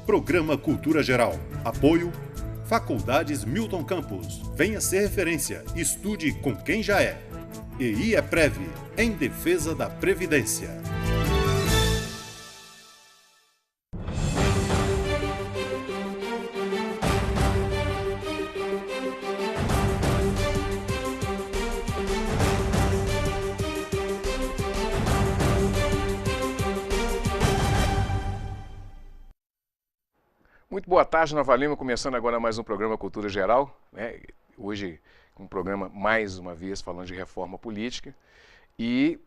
Programa Cultura Geral. Apoio Faculdades Milton Campos. Venha ser referência. Estude com quem já é. E IEPREV, em defesa da Previdência. Muito boa tarde, Nova Lima, começando agora mais um programa Cultura Geral, né? Hoje um programa, mais uma vez, falando de reforma política, e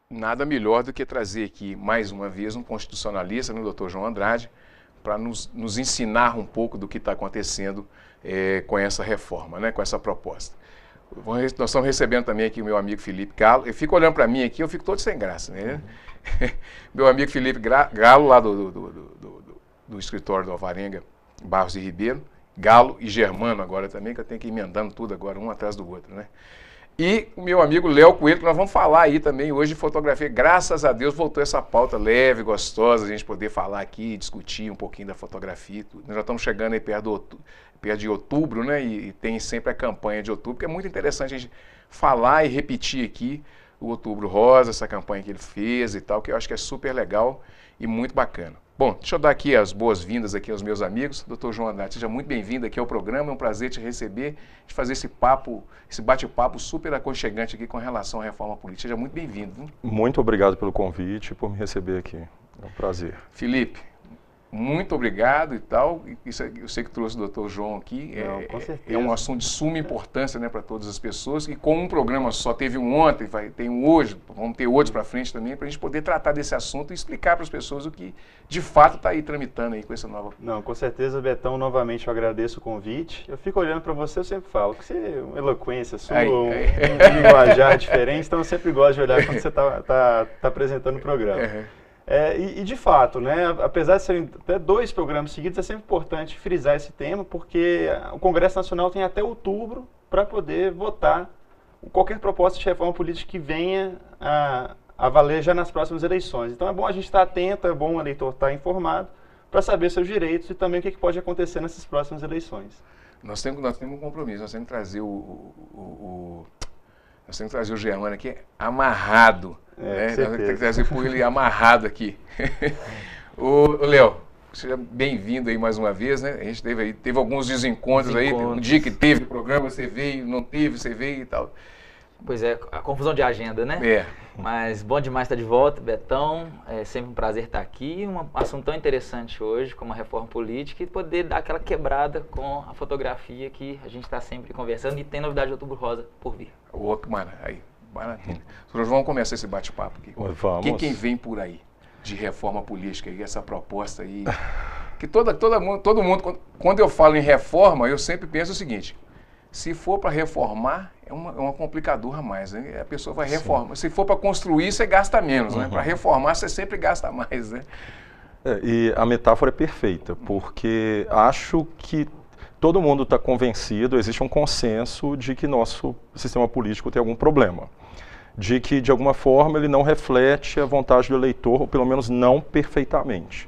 nada melhor do que trazer aqui, mais uma vez, um constitucionalista, o Dr. João Andrade, para nos ensinar um pouco do que está acontecendo com essa reforma, né? Com essa proposta. Nós estamos recebendo também aqui o meu amigo Felipe Galo. Ele fica olhando para mim aqui, eu fico todo sem graça, né? Meu amigo Felipe Galo, lá do escritório do Alvarenga, Barros e Ribeiro, Galo e Germano agora também, que eu tenho que ir emendando tudo agora, um atrás do outro, né? E o meu amigo Léo Coelho, que nós vamos falar aí também hoje de fotografia. Graças a Deus voltou essa pauta leve, gostosa, a gente poder falar aqui, discutir um pouquinho da fotografia. Nós já estamos chegando aí perto de outubro, né? E tem sempre a campanha de outubro, que é muito interessante a gente falar e repetir aqui o Outubro Rosa, essa campanha que ele fez e tal, que eu acho que é super legal e muito bacana. Bom, deixa eu dar aqui as boas-vindas aqui aos meus amigos. Dr. João Andrade, seja muito bem-vindo aqui ao programa, é um prazer te receber, de fazer esse bate-papo super aconchegante aqui com relação à reforma política. Seja muito bem-vindo. Muito obrigado pelo convite e por me receber aqui. É um prazer. Felipe, muito obrigado e tal. Isso, eu sei que trouxe o Dr. João aqui. Com certeza. É um assunto de suma importância, né, para todas as pessoas. E com um programa só, teve um ontem, tem um hoje, vamos ter outros para frente também, para a gente poder tratar desse assunto e explicar para as pessoas o que de fato está aí tramitando aí com essa nova... Não, com certeza, Betão, novamente eu agradeço o convite. Eu fico olhando para você, eu sempre falo que você é uma eloquência sua, um linguajar diferente, então eu sempre gosto de olhar quando você está apresentando o programa. E de fato, né, apesar de serem até 2 programas seguidos, é sempre importante frisar esse tema, porque o Congresso Nacional tem até outubro para poder votar qualquer proposta de reforma política que venha a valer já nas próximas eleições. Então é bom a gente estar atento, é bom o eleitor estar informado para saber seus direitos e também o que pode acontecer nessas próximas eleições. Nós temos um compromisso, nós temos que trazer nós temos que trazer o Germano aqui amarrado. Nós temos que trazer ele amarrado aqui. Ô Léo, seja bem-vindo aí mais uma vez, né? A gente teve alguns desencontros aí. Um dia que teve o programa, você veio, não teve, você veio e tal. Pois é, a confusão de agenda, né? Mas bom demais estar de volta, Betão. É sempre um prazer estar aqui. Um assunto tão interessante hoje, como a reforma política, e poder dar aquela quebrada com a fotografia que a gente está sempre conversando. E tem novidade de Outubro Rosa por vir. Maravilha. Vamos começar esse bate-papo aqui. Vamos. Quem vem por aí de reforma política e essa proposta aí? Que todo mundo, quando eu falo em reforma, eu sempre penso o seguinte: se for para reformar, é uma complicadora a mais, né? A pessoa vai reformar. Se for para construir, você gasta menos, né? Para reformar, você sempre gasta mais, né? E a metáfora é perfeita, porque acho que todo mundo está convencido, existe um consenso de que nosso sistema político tem algum problema. De que, de alguma forma, ele não reflete a vontade do eleitor, ou pelo menos não perfeitamente.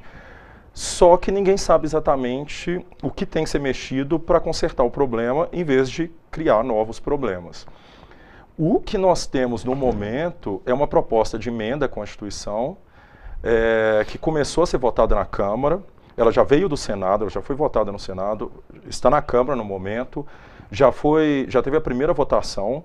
Só que ninguém sabe exatamente o que tem que ser mexido para consertar o problema, em vez de criar novos problemas. O que nós temos no momento é uma proposta de emenda à Constituição, que começou a ser votada na Câmara. Ela já veio do Senado, ela já foi votada no Senado, está na Câmara no momento, já teve a primeira votação,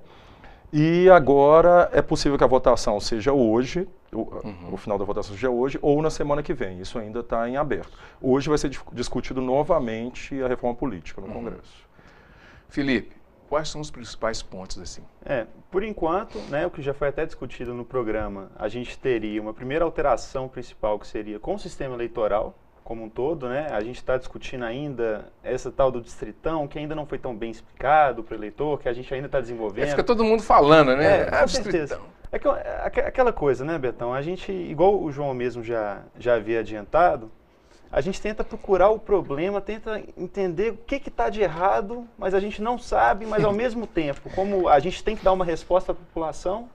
e agora é possível que a votação seja hoje, o final da votação seja hoje, ou na semana que vem. Isso ainda está em aberto. Hoje vai ser discutido novamente a reforma política no Congresso. Felipe, quais são os principais pontos assim? Por enquanto, né, o que já foi até discutido no programa, a gente teria uma primeira alteração principal que seria com o sistema eleitoral como um todo, né? A gente está discutindo ainda essa tal do distritão, que ainda não foi tão bem explicado para o eleitor, que a gente ainda está desenvolvendo. Fica todo mundo falando, né? Com certeza. Aquela coisa, né, Betão? A gente, igual o João mesmo já havia adiantado, a gente tenta procurar o problema, tenta entender o que está de errado, mas a gente não sabe, mas ao mesmo tempo, como a gente tem que dar uma resposta à população,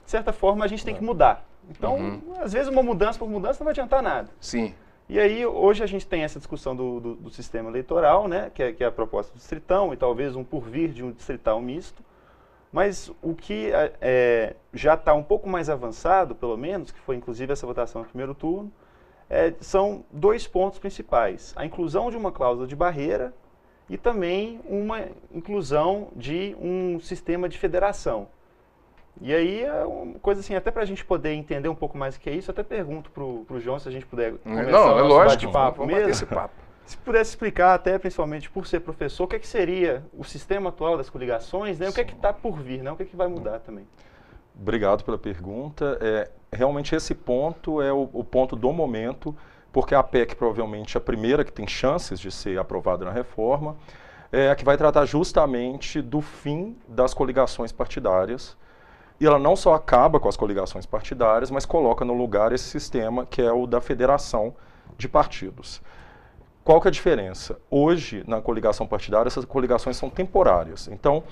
de certa forma a gente tem que mudar. Então, às vezes uma mudança por mudança não vai adiantar nada. Sim. E aí, hoje a gente tem essa discussão do sistema eleitoral, né, que é a proposta do distritão, e talvez um por vir de um distrital misto. Mas o que já está um pouco mais avançado, pelo menos, que foi inclusive essa votação no primeiro turno, são 2 pontos principais. A inclusão de uma cláusula de barreira e também uma inclusão de um sistema de federação. E aí, é uma coisa assim, até para a gente poder entender um pouco mais o que é isso, eu até pergunto para o João se a gente puder começar o nosso bate-papo mesmo. Esse papo. Se pudesse explicar, até principalmente por ser professor, o que seria o sistema atual das coligações, né? O que está por vir, né? O que vai mudar também? Obrigado pela pergunta. Realmente esse ponto é o ponto do momento, porque a PEC provavelmente é a primeira que tem chances de ser aprovada na reforma, é a que vai tratar justamente do fim das coligações partidárias. E ela não só acaba com as coligações partidárias, mas coloca no lugar esse sistema que é o da federação de partidos. Qual que é a diferença? Hoje, na coligação partidária, essas coligações são temporárias. Então,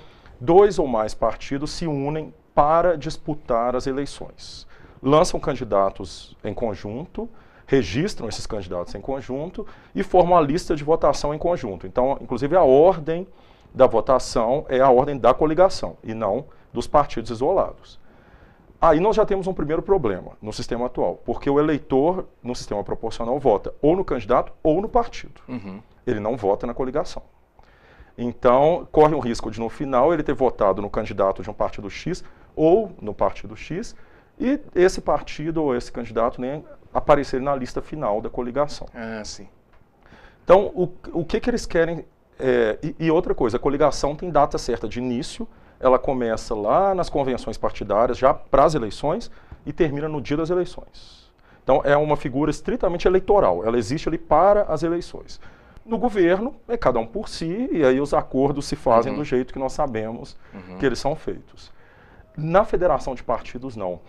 2 ou mais partidos se unem para disputar as eleições. Lançam candidatos em conjunto, registram esses candidatos em conjunto e formam a lista de votação em conjunto. Então, inclusive, a ordem da votação é a ordem da coligação e não dos partidos isolados. Aí nós já temos um primeiro problema no sistema atual, porque o eleitor no sistema proporcional vota ou no candidato ou no partido. Ele não vota na coligação. Então, corre o risco de no final ele ter votado no candidato de um partido X ou no partido X e esse partido ou esse candidato nem aparecer na lista final da coligação. Ah, sim. Então, o que eles querem... E outra coisa, a coligação tem data certa de início, ela começa lá nas convenções partidárias, já para as eleições, e termina no dia das eleições. Então, é uma figura estritamente eleitoral, ela existe ali para as eleições. No governo, é cada um por si, e aí os acordos se fazem do jeito que nós sabemos que eles são feitos. Na federação de partidos, não.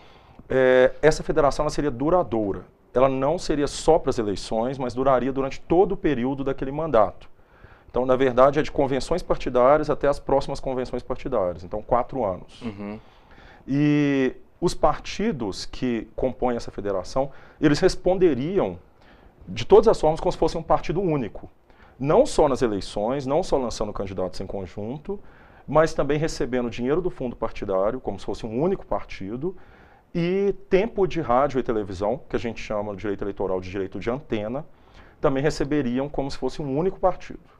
Essa federação ela seria duradoura. Ela não seria só para as eleições, mas duraria durante todo o período daquele mandato. Então, na verdade, é de convenções partidárias até as próximas convenções partidárias. Então, 4 anos. E os partidos que compõem essa federação, eles responderiam de todas as formas como se fosse um partido único. Não só nas eleições, não só lançando candidatos em conjunto, mas também recebendo dinheiro do fundo partidário, como se fosse um único partido, e tempo de rádio e televisão, que a gente chama no direito eleitoral de direito de antena, também receberiam como se fosse um único partido.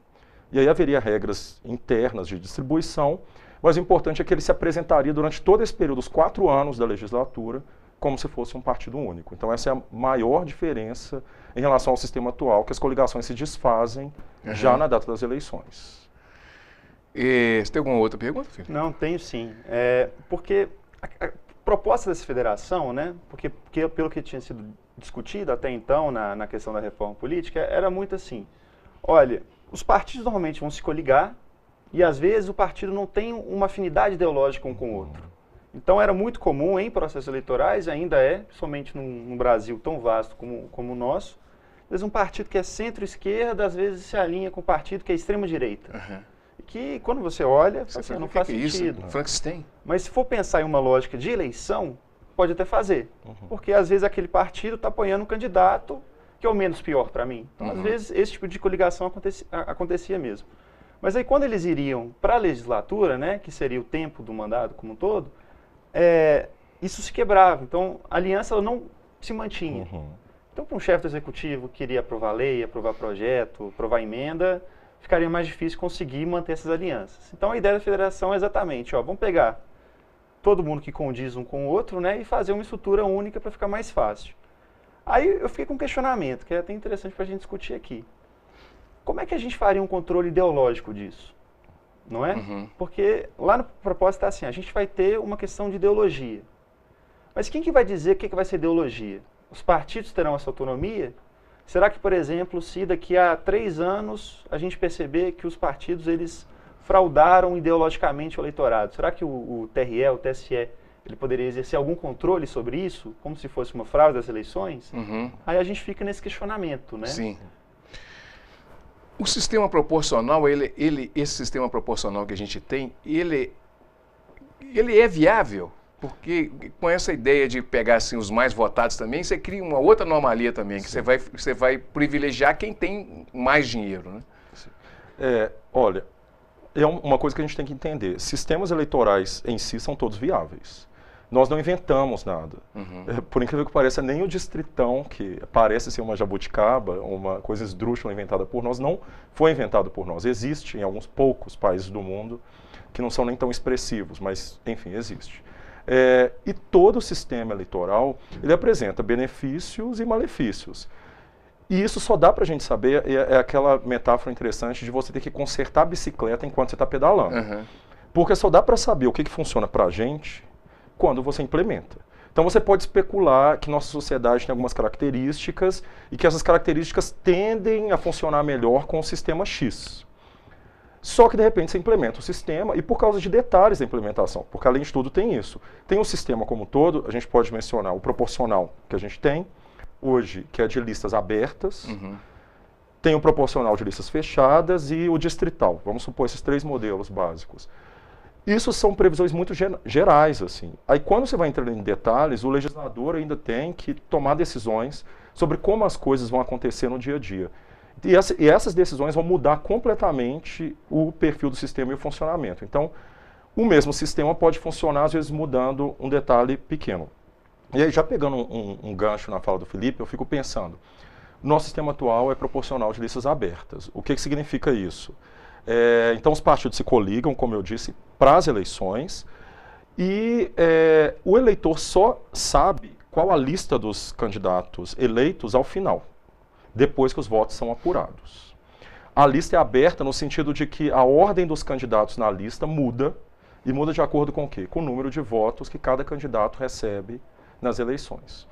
E aí haveria regras internas de distribuição, mas o importante é que ele se apresentaria durante todo esse período, os 4 anos da legislatura, como se fosse um partido único. Então essa é a maior diferença em relação ao sistema atual, que as coligações se desfazem já na data das eleições. Você tem alguma outra pergunta, filho? Não, tenho sim. Porque a proposta dessa federação, né, porque pelo que tinha sido discutido até então na questão da reforma política, era muito assim, olha, os partidos normalmente vão se coligar e às vezes o partido não tem uma afinidade ideológica um com o outro. Então era muito comum em processos eleitorais, ainda somente num Brasil tão vasto como o nosso, às vezes um partido que é centro-esquerda, às vezes se alinha com um partido que é extrema-direita. E que quando você olha, assim, não faz sentido. Isso? Frankenstein. Mas se for pensar em uma lógica de eleição, pode até fazer. Porque às vezes aquele partido está apoiando um candidato que é o menos pior para mim. Então, às vezes, esse tipo de coligação acontecia mesmo. Mas aí, quando eles iriam para a legislatura, né, que seria o tempo do mandato como um todo, isso se quebrava. Então, a aliança ela não se mantinha. Então, para um chefe do executivo que queria aprovar lei, aprovar projeto, aprovar emenda, ficaria mais difícil conseguir manter essas alianças. Então, a ideia da federação é exatamente, vamos pegar todo mundo que condiz um com o outro, né, e fazer uma estrutura única para ficar mais fácil. Aí eu fiquei com um questionamento, que é até interessante para a gente discutir aqui. Como é que a gente faria um controle ideológico disso? Não é? Porque lá no propósito está assim, a gente vai ter uma questão de ideologia. Mas quem que vai dizer o que vai ser ideologia? Os partidos terão essa autonomia? Será que, por exemplo, se daqui a 3 anos a gente perceber que os partidos eles fraudaram ideologicamente o eleitorado, será que o TRE, o TSE, ele poderia exercer algum controle sobre isso, como se fosse uma fraude das eleições? Aí a gente fica nesse questionamento, né? Sim. O sistema proporcional, esse sistema proporcional que a gente tem, ele é viável? Porque com essa ideia de pegar assim, os mais votados também, você cria uma outra anomalia também, que você vai privilegiar quem tem mais dinheiro, né? Olha, é uma coisa que a gente tem que entender. Sistemas eleitorais em si são todos viáveis. Nós não inventamos nada. Por incrível que pareça, nem o distritão, que parece ser uma jabuticaba, uma coisa esdrúxula inventada por nós, não foi inventado por nós. Existe em alguns poucos países do mundo que não são nem tão expressivos, mas, enfim, existe. E todo o sistema eleitoral, ele apresenta benefícios e malefícios. E isso só dá para a gente saber, é aquela metáfora interessante de você ter que consertar a bicicleta enquanto você está pedalando. Porque só dá para saber o que funciona para a gente quando você implementa. Então você pode especular que nossa sociedade tem algumas características e que essas características tendem a funcionar melhor com o sistema X. Só que de repente você implementa o sistema e por causa de detalhes da implementação, porque além de tudo tem isso. Tem o sistema como um todo, a gente pode mencionar o proporcional que a gente tem hoje, que é de listas abertas, tem o proporcional de listas fechadas e o distrital. Vamos supor esses 3 modelos básicos. Isso são previsões muito gerais, assim. Aí quando você vai entrando em detalhes, o legislador ainda tem que tomar decisões sobre como as coisas vão acontecer no dia a dia. E essas decisões vão mudar completamente o perfil do sistema e o funcionamento. Então, o mesmo sistema pode funcionar, às vezes, mudando um detalhe pequeno. E aí, já pegando um gancho na fala do Felipe, eu fico pensando, nosso sistema atual é proporcional de listas abertas. O que significa isso? Então, os partidos se coligam, como eu disse, para as eleições, e o eleitor só sabe qual a lista dos candidatos eleitos ao final, depois que os votos são apurados. A lista é aberta no sentido de que a ordem dos candidatos na lista muda, e muda de acordo com o quê? Com o número de votos que cada candidato recebe nas eleições.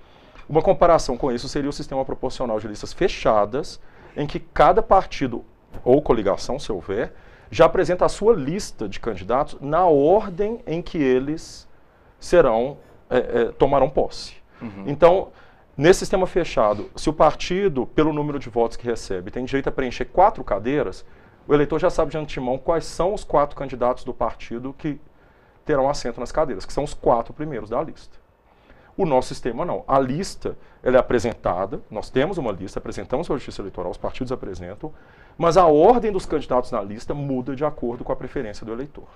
Uma comparação com isso seria o sistema proporcional de listas fechadas, em que cada partido ou coligação, se houver, já apresenta a sua lista de candidatos na ordem em que eles tomarão posse. Então, nesse sistema fechado, se o partido, pelo número de votos que recebe, tem direito a preencher 4 cadeiras, o eleitor já sabe de antemão quais são os 4 candidatos do partido que terão assento nas cadeiras, que são os 4 primeiros da lista. O nosso sistema não. A lista ela é apresentada, nós temos uma lista, apresentamos para a Justiça Eleitoral, os partidos apresentam, mas a ordem dos candidatos na lista muda de acordo com a preferência do eleitor.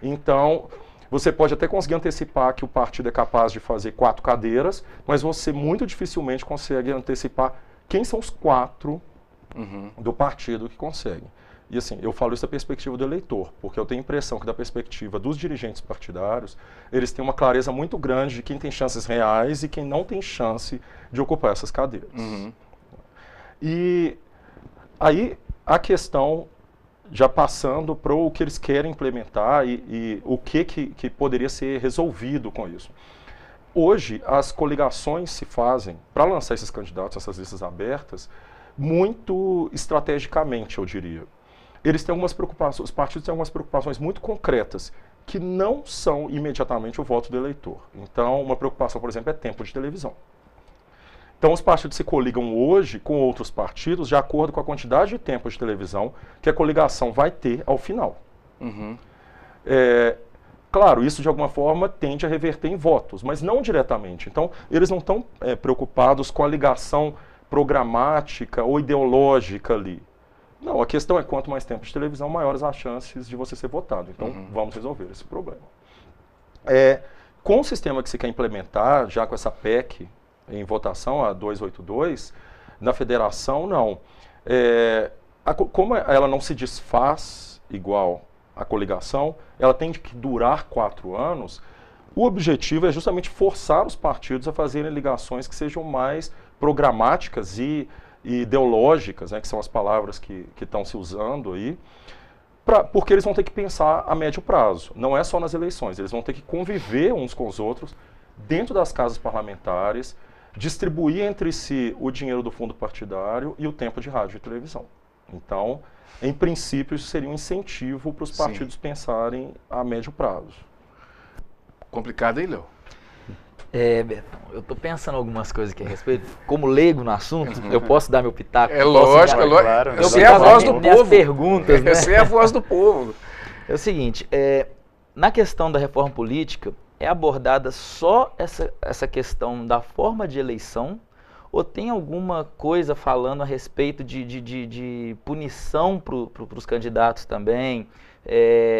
Então, você pode até conseguir antecipar que o partido é capaz de fazer 4 cadeiras, mas você muito dificilmente consegue antecipar quem são os 4 do partido que conseguem. E assim, eu falo isso da perspectiva do eleitor, porque eu tenho a impressão que da perspectiva dos dirigentes partidários, eles têm uma clareza muito grande de quem tem chances reais e quem não tem chance de ocupar essas cadeiras. E aí a questão, já passando para o que eles querem implementar e o que poderia ser resolvido com isso. Hoje, as coligações se fazem, para lançar esses candidatos, essas listas abertas, muito estrategicamente, eu diria. Eles têm algumas preocupações, os partidos têm algumas preocupações muito concretas, que não são imediatamente o voto do eleitor. Então, uma preocupação, por exemplo, é tempo de televisão. Então, os partidos se coligam hoje com outros partidos de acordo com a quantidade de tempo de televisão que a coligação vai ter ao final. Claro, isso de alguma forma tende a reverter em votos, mas não diretamente. Então, eles não estão preocupados com a ligação programática ou ideológica ali. Não, a questão é quanto mais tempo de televisão, maiores as chances de você ser votado. Então, vamos resolver esse problema. Com o sistema que se quer implementar, já com essa PEC em votação, a 282, na federação, não. Como ela não se desfaz igual a coligação, ela tem que durar 4 anos, o objetivo é justamente forçar os partidos a fazerem ligações que sejam mais programáticas e ideológicas, né, que são as palavras que estão se usando aí, porque eles vão ter que pensar a médio prazo. Não é só nas eleições, eles vão ter que conviver uns com os outros dentro das casas parlamentares, distribuir entre si o dinheiro do fundo partidário e o tempo de rádio e televisão. Então, em princípio, isso seria um incentivo para os partidos pensarem a médio prazo. Complicado aí, Léo? Betão, eu estou pensando algumas coisas aqui a respeito. Como leigo no assunto, eu posso dar meu pitaco? Lógico, claro. Você é a voz do povo. Perguntas, né? Você é a voz do povo. É o seguinte, na questão da reforma política, é abordada só essa questão da forma de eleição, ou tem alguma coisa falando a respeito de punição para os candidatos também,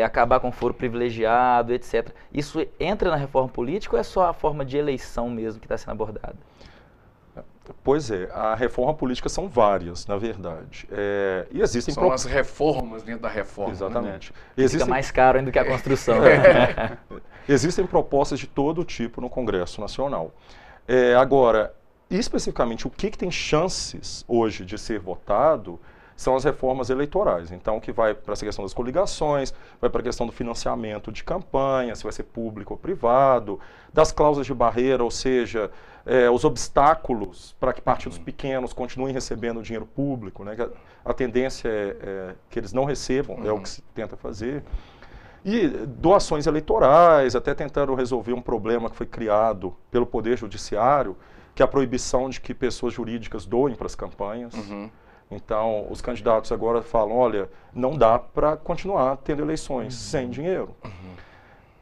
acabar com foro privilegiado, etc. Isso entra na reforma política ou é só a forma de eleição mesmo que está sendo abordada? Pois é, a reforma política são várias, na verdade. E existem são as reformas dentro da reforma. Exatamente. Né? Fica mais caro ainda que a construção. Existem propostas de todo tipo no Congresso Nacional. Agora, especificamente, o que tem chances hoje de ser votado são as reformas eleitorais. Então, que vai para essa questão das coligações, vai para a questão do financiamento de campanha, se vai ser público ou privado, das cláusulas de barreira, ou seja, os obstáculos para que partidos pequenos continuem recebendo dinheiro público, né? A tendência é que eles não recebam, é o que se tenta fazer. E doações eleitorais, até tentando resolver um problema que foi criado pelo Poder Judiciário, que é a proibição de que pessoas jurídicas doem para as campanhas. Então, os candidatos agora falam, olha, não dá para continuar tendo eleições sem dinheiro.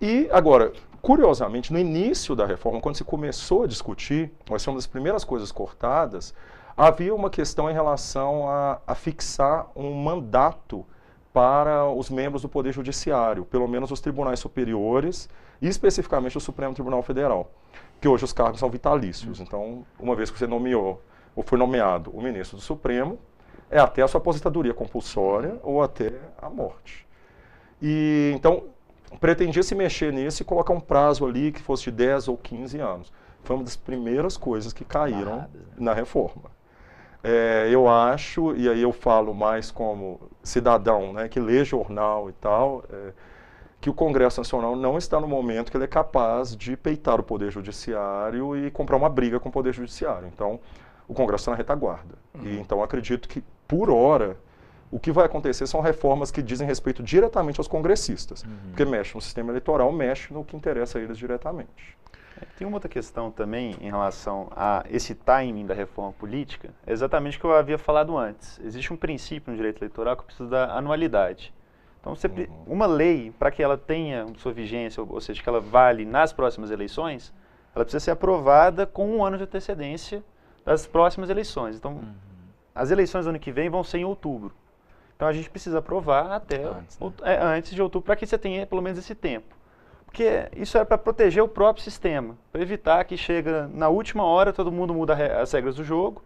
E, agora, curiosamente, no início da reforma, quando se começou a discutir, vai ser uma das primeiras coisas cortadas, havia uma questão em relação a fixar um mandato para os membros do Poder Judiciário, pelo menos os tribunais superiores e especificamente o Supremo Tribunal Federal, que hoje os cargos são vitalícios. Então, uma vez que você nomeou ou foi nomeado o ministro do Supremo, é até a sua aposentadoria compulsória ou até a morte. E então, pretendia se mexer nisso e colocar um prazo ali que fosse de 10 ou 15 anos. Foi uma das primeiras coisas que caíram na reforma. Eu acho, e aí eu falo mais como cidadão, né, que lê jornal e tal, que o Congresso Nacional não está no momento que ele é capaz de peitar o Poder Judiciário e comprar uma briga com o Poder Judiciário. Então, o Congresso está na retaguarda. E então, acredito que, por hora, o que vai acontecer são reformas que dizem respeito diretamente aos congressistas. Porque mexe no sistema eleitoral, mexe no que interessa a eles diretamente. Tem uma outra questão também em relação a esse timing da reforma política, é exatamente o que eu havia falado antes. Existe um princípio no direito eleitoral que precisa da anualidade. Então, uma lei, para que ela tenha sua vigência, ou seja, que ela vale nas próximas eleições, ela precisa ser aprovada com 1 ano de antecedência das próximas eleições. Então, as eleições do ano que vem vão ser em outubro. Então, a gente precisa aprovar até antes de outubro, para que você tenha pelo menos esse tempo. Porque isso é para proteger o próprio sistema, para evitar que chega na última hora, todo mundo muda as regras do jogo,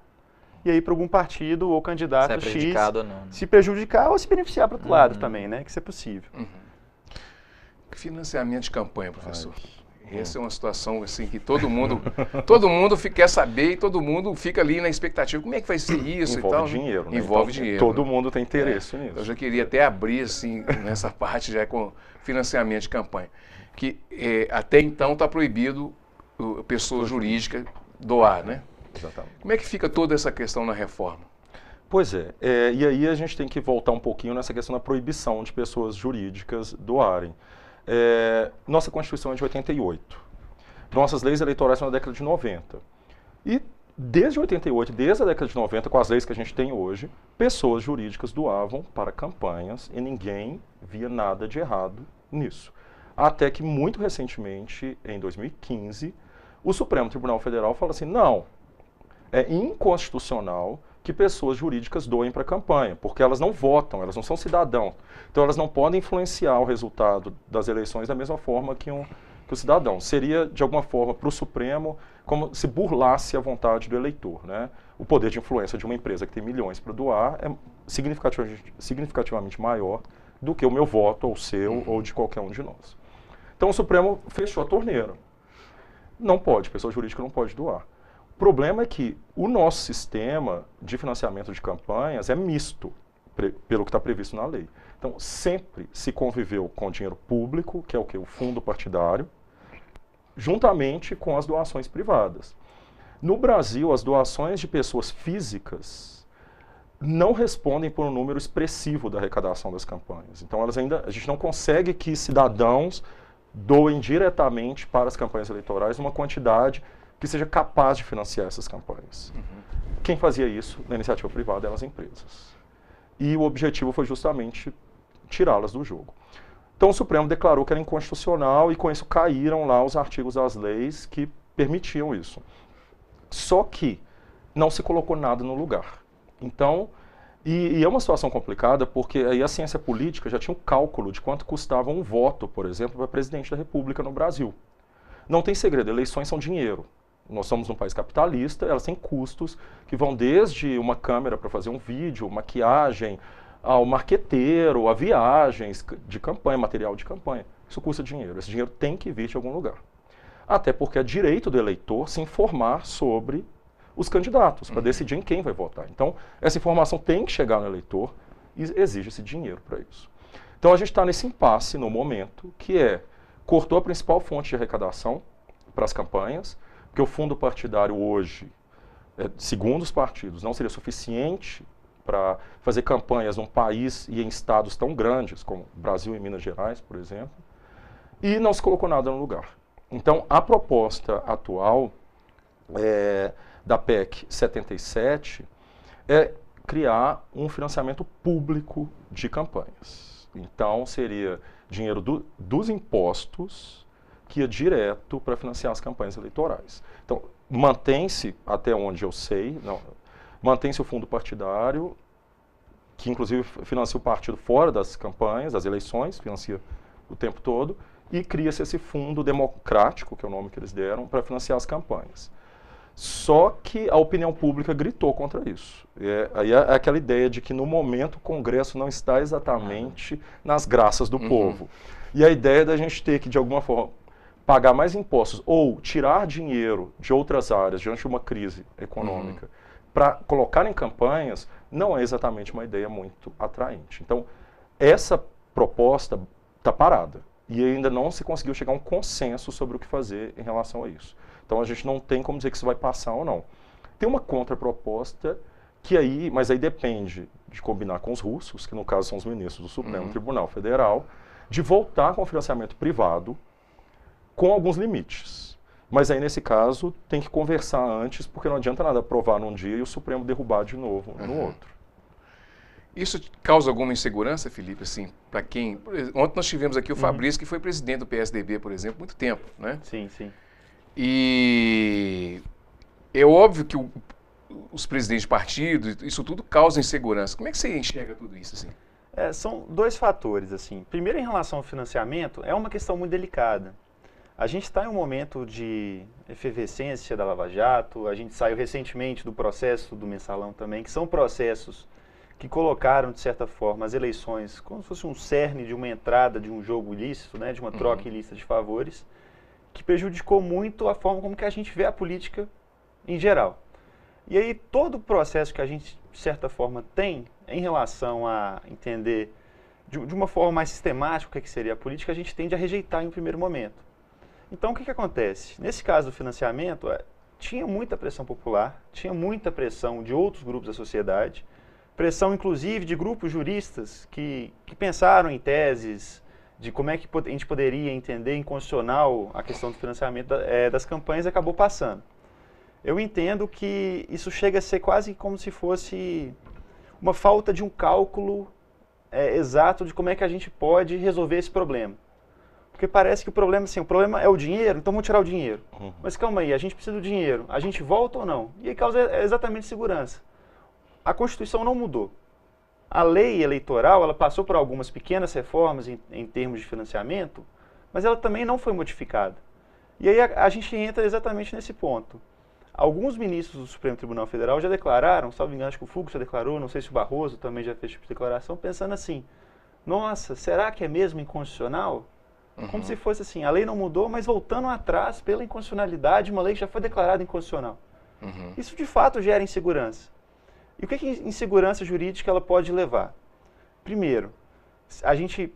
e aí para algum partido ou candidato X ou não, né? Se prejudicar ou se beneficiar para o outro lado também, né? Que isso é possível. Financiamento de campanha, professor. Essa é uma situação assim que todo mundo quer saber e todo mundo fica ali na expectativa. Como é que vai ser isso e tal? Envolve dinheiro, né? Envolve dinheiro. Todo mundo tem interesse nisso. Eu já queria até abrir assim nessa parte já com financiamento de campanha, que até então está proibido pessoa jurídica doar, né? Exatamente. Como é que fica toda essa questão na reforma? Pois e aí a gente tem que voltar um pouquinho nessa questão da proibição de pessoas jurídicas doarem. Nossa Constituição é de 88. Nossas leis eleitorais são da década de 90. E desde 88, desde a década de 90, com as leis que a gente tem hoje, pessoas jurídicas doavam para campanhas e ninguém via nada de errado nisso. Até que muito recentemente, em 2015, o Supremo Tribunal Federal fala assim, não, é inconstitucional que pessoas jurídicas doem para a campanha, porque elas não votam, elas não são cidadãos. Então elas não podem influenciar o resultado das eleições da mesma forma que o cidadão. Seria, de alguma forma, para o Supremo, como se burlasse a vontade do eleitor, né? O poder de influência de uma empresa que tem milhões para doar é significativamente maior do que o meu voto, ou o seu, ou de qualquer um de nós. Então o Supremo fechou a torneira. Não pode, pessoa jurídica não pode doar. O problema é que o nosso sistema de financiamento de campanhas é misto, pelo que está previsto na lei. Então, sempre se conviveu com dinheiro público, que é o quê? O fundo partidário, juntamente com as doações privadas. No Brasil, as doações de pessoas físicas não respondem por um número expressivo da arrecadação das campanhas. Então, a gente não consegue que cidadãos doem diretamente para as campanhas eleitorais uma quantidade que seja capaz de financiar essas campanhas. Quem fazia isso na iniciativa privada eram as empresas. E o objetivo foi justamente tirá-las do jogo. Então o Supremo declarou que era inconstitucional e com isso caíram lá os artigos das leis que permitiam isso. Só que não se colocou nada no lugar. Então, e é uma situação complicada porque aí a ciência política já tinha um cálculo de quanto custava um voto, por exemplo, para presidente da República no Brasil. Não tem segredo, eleições são dinheiro. Nós somos um país capitalista, elas têm custos que vão desde uma câmera para fazer um vídeo, maquiagem, ao marqueteiro, a viagens de campanha, material de campanha. Isso custa dinheiro. Esse dinheiro tem que vir de algum lugar. Até porque é direito do eleitor se informar sobre os candidatos, para decidir em quem vai votar. Então, essa informação tem que chegar no eleitor e exige-se dinheiro para isso. Então, a gente está nesse impasse no momento, que cortou a principal fonte de arrecadação para as campanhas, porque o fundo partidário hoje, segundo os partidos, não seria suficiente para fazer campanhas num país e em estados tão grandes como Brasil e Minas Gerais, por exemplo, e não se colocou nada no lugar. Então, a proposta atual da PEC 77 é criar um financiamento público de campanhas. Então, seria dinheiro dos impostos que ia direto para financiar as campanhas eleitorais. Então, mantém-se, até onde eu sei, mantém-se o fundo partidário, que inclusive financia o partido fora das campanhas, das eleições, financia o tempo todo, e cria-se esse fundo democrático, que é o nome que eles deram, para financiar as campanhas. Só que a opinião pública gritou contra isso. Aí é aquela ideia de que no momento o Congresso não está exatamente nas graças do povo. E a ideia da gente ter que, de alguma forma, pagar mais impostos ou tirar dinheiro de outras áreas diante de uma crise econômica para colocar em campanhas não é exatamente uma ideia muito atraente. Então, essa proposta está parada e ainda não se conseguiu chegar a um consenso sobre o que fazer em relação a isso. Então, a gente não tem como dizer que isso vai passar ou não. Tem uma contraproposta mas aí depende de combinar com os russos, que no caso são os ministros do Supremo Tribunal Federal, de voltar com o financiamento privado com alguns limites. Mas aí, nesse caso, tem que conversar antes, porque não adianta nada aprovar num dia e o Supremo derrubar de novo no outro. Isso causa alguma insegurança, Felipe, assim, para quem... Ontem nós tivemos aqui o Fabrício, que foi presidente do PSDB, por exemplo, muito tempo, né? Sim, sim. E é óbvio que os presidentes de partido, isso tudo causa insegurança. Como é que você enxerga tudo isso, assim? São dois fatores, assim. Primeiro, em relação ao financiamento, é uma questão muito delicada. A gente está em um momento de efervescência da Lava Jato, a gente saiu recentemente do processo do Mensalão também, que são processos que colocaram, de certa forma, as eleições como se fosse um cerne de uma entrada de um jogo ilícito, né, de uma troca ilícita de favores, que prejudicou muito a forma como que a gente vê a política em geral. E aí todo o processo que a gente, de certa forma, tem em relação a entender de uma forma mais sistemática o que seria a política, a gente tende a rejeitar em um primeiro momento. Então, o que acontece? Nesse caso do financiamento, tinha muita pressão popular, tinha muita pressão de outros grupos da sociedade, pressão, inclusive, de grupos juristas que pensaram em teses de como é que a gente poderia entender inconstitucional a questão do financiamento das campanhas e acabou passando. Eu entendo que isso chega a ser quase como se fosse uma falta de um cálculo exato de como é que a gente pode resolver esse problema. Porque parece que o problema é o dinheiro, então vamos tirar o dinheiro. Mas calma aí, a gente precisa do dinheiro, a gente volta ou não? E aí causa exatamente segurança. A Constituição não mudou. A lei eleitoral, ela passou por algumas pequenas reformas em termos de financiamento, mas ela também não foi modificada. E aí a gente entra exatamente nesse ponto. Alguns ministros do Supremo Tribunal Federal já declararam, salvo engano, acho que o Fux já declarou, não sei se o Barroso também já fez tipo de declaração, pensando assim, nossa, será que é mesmo inconstitucional? Como se fosse assim, a lei não mudou, mas voltando atrás pela inconstitucionalidade, uma lei que já foi declarada inconstitucional. Isso de fato gera insegurança. E o que insegurança jurídica ela pode levar? Primeiro, a gente,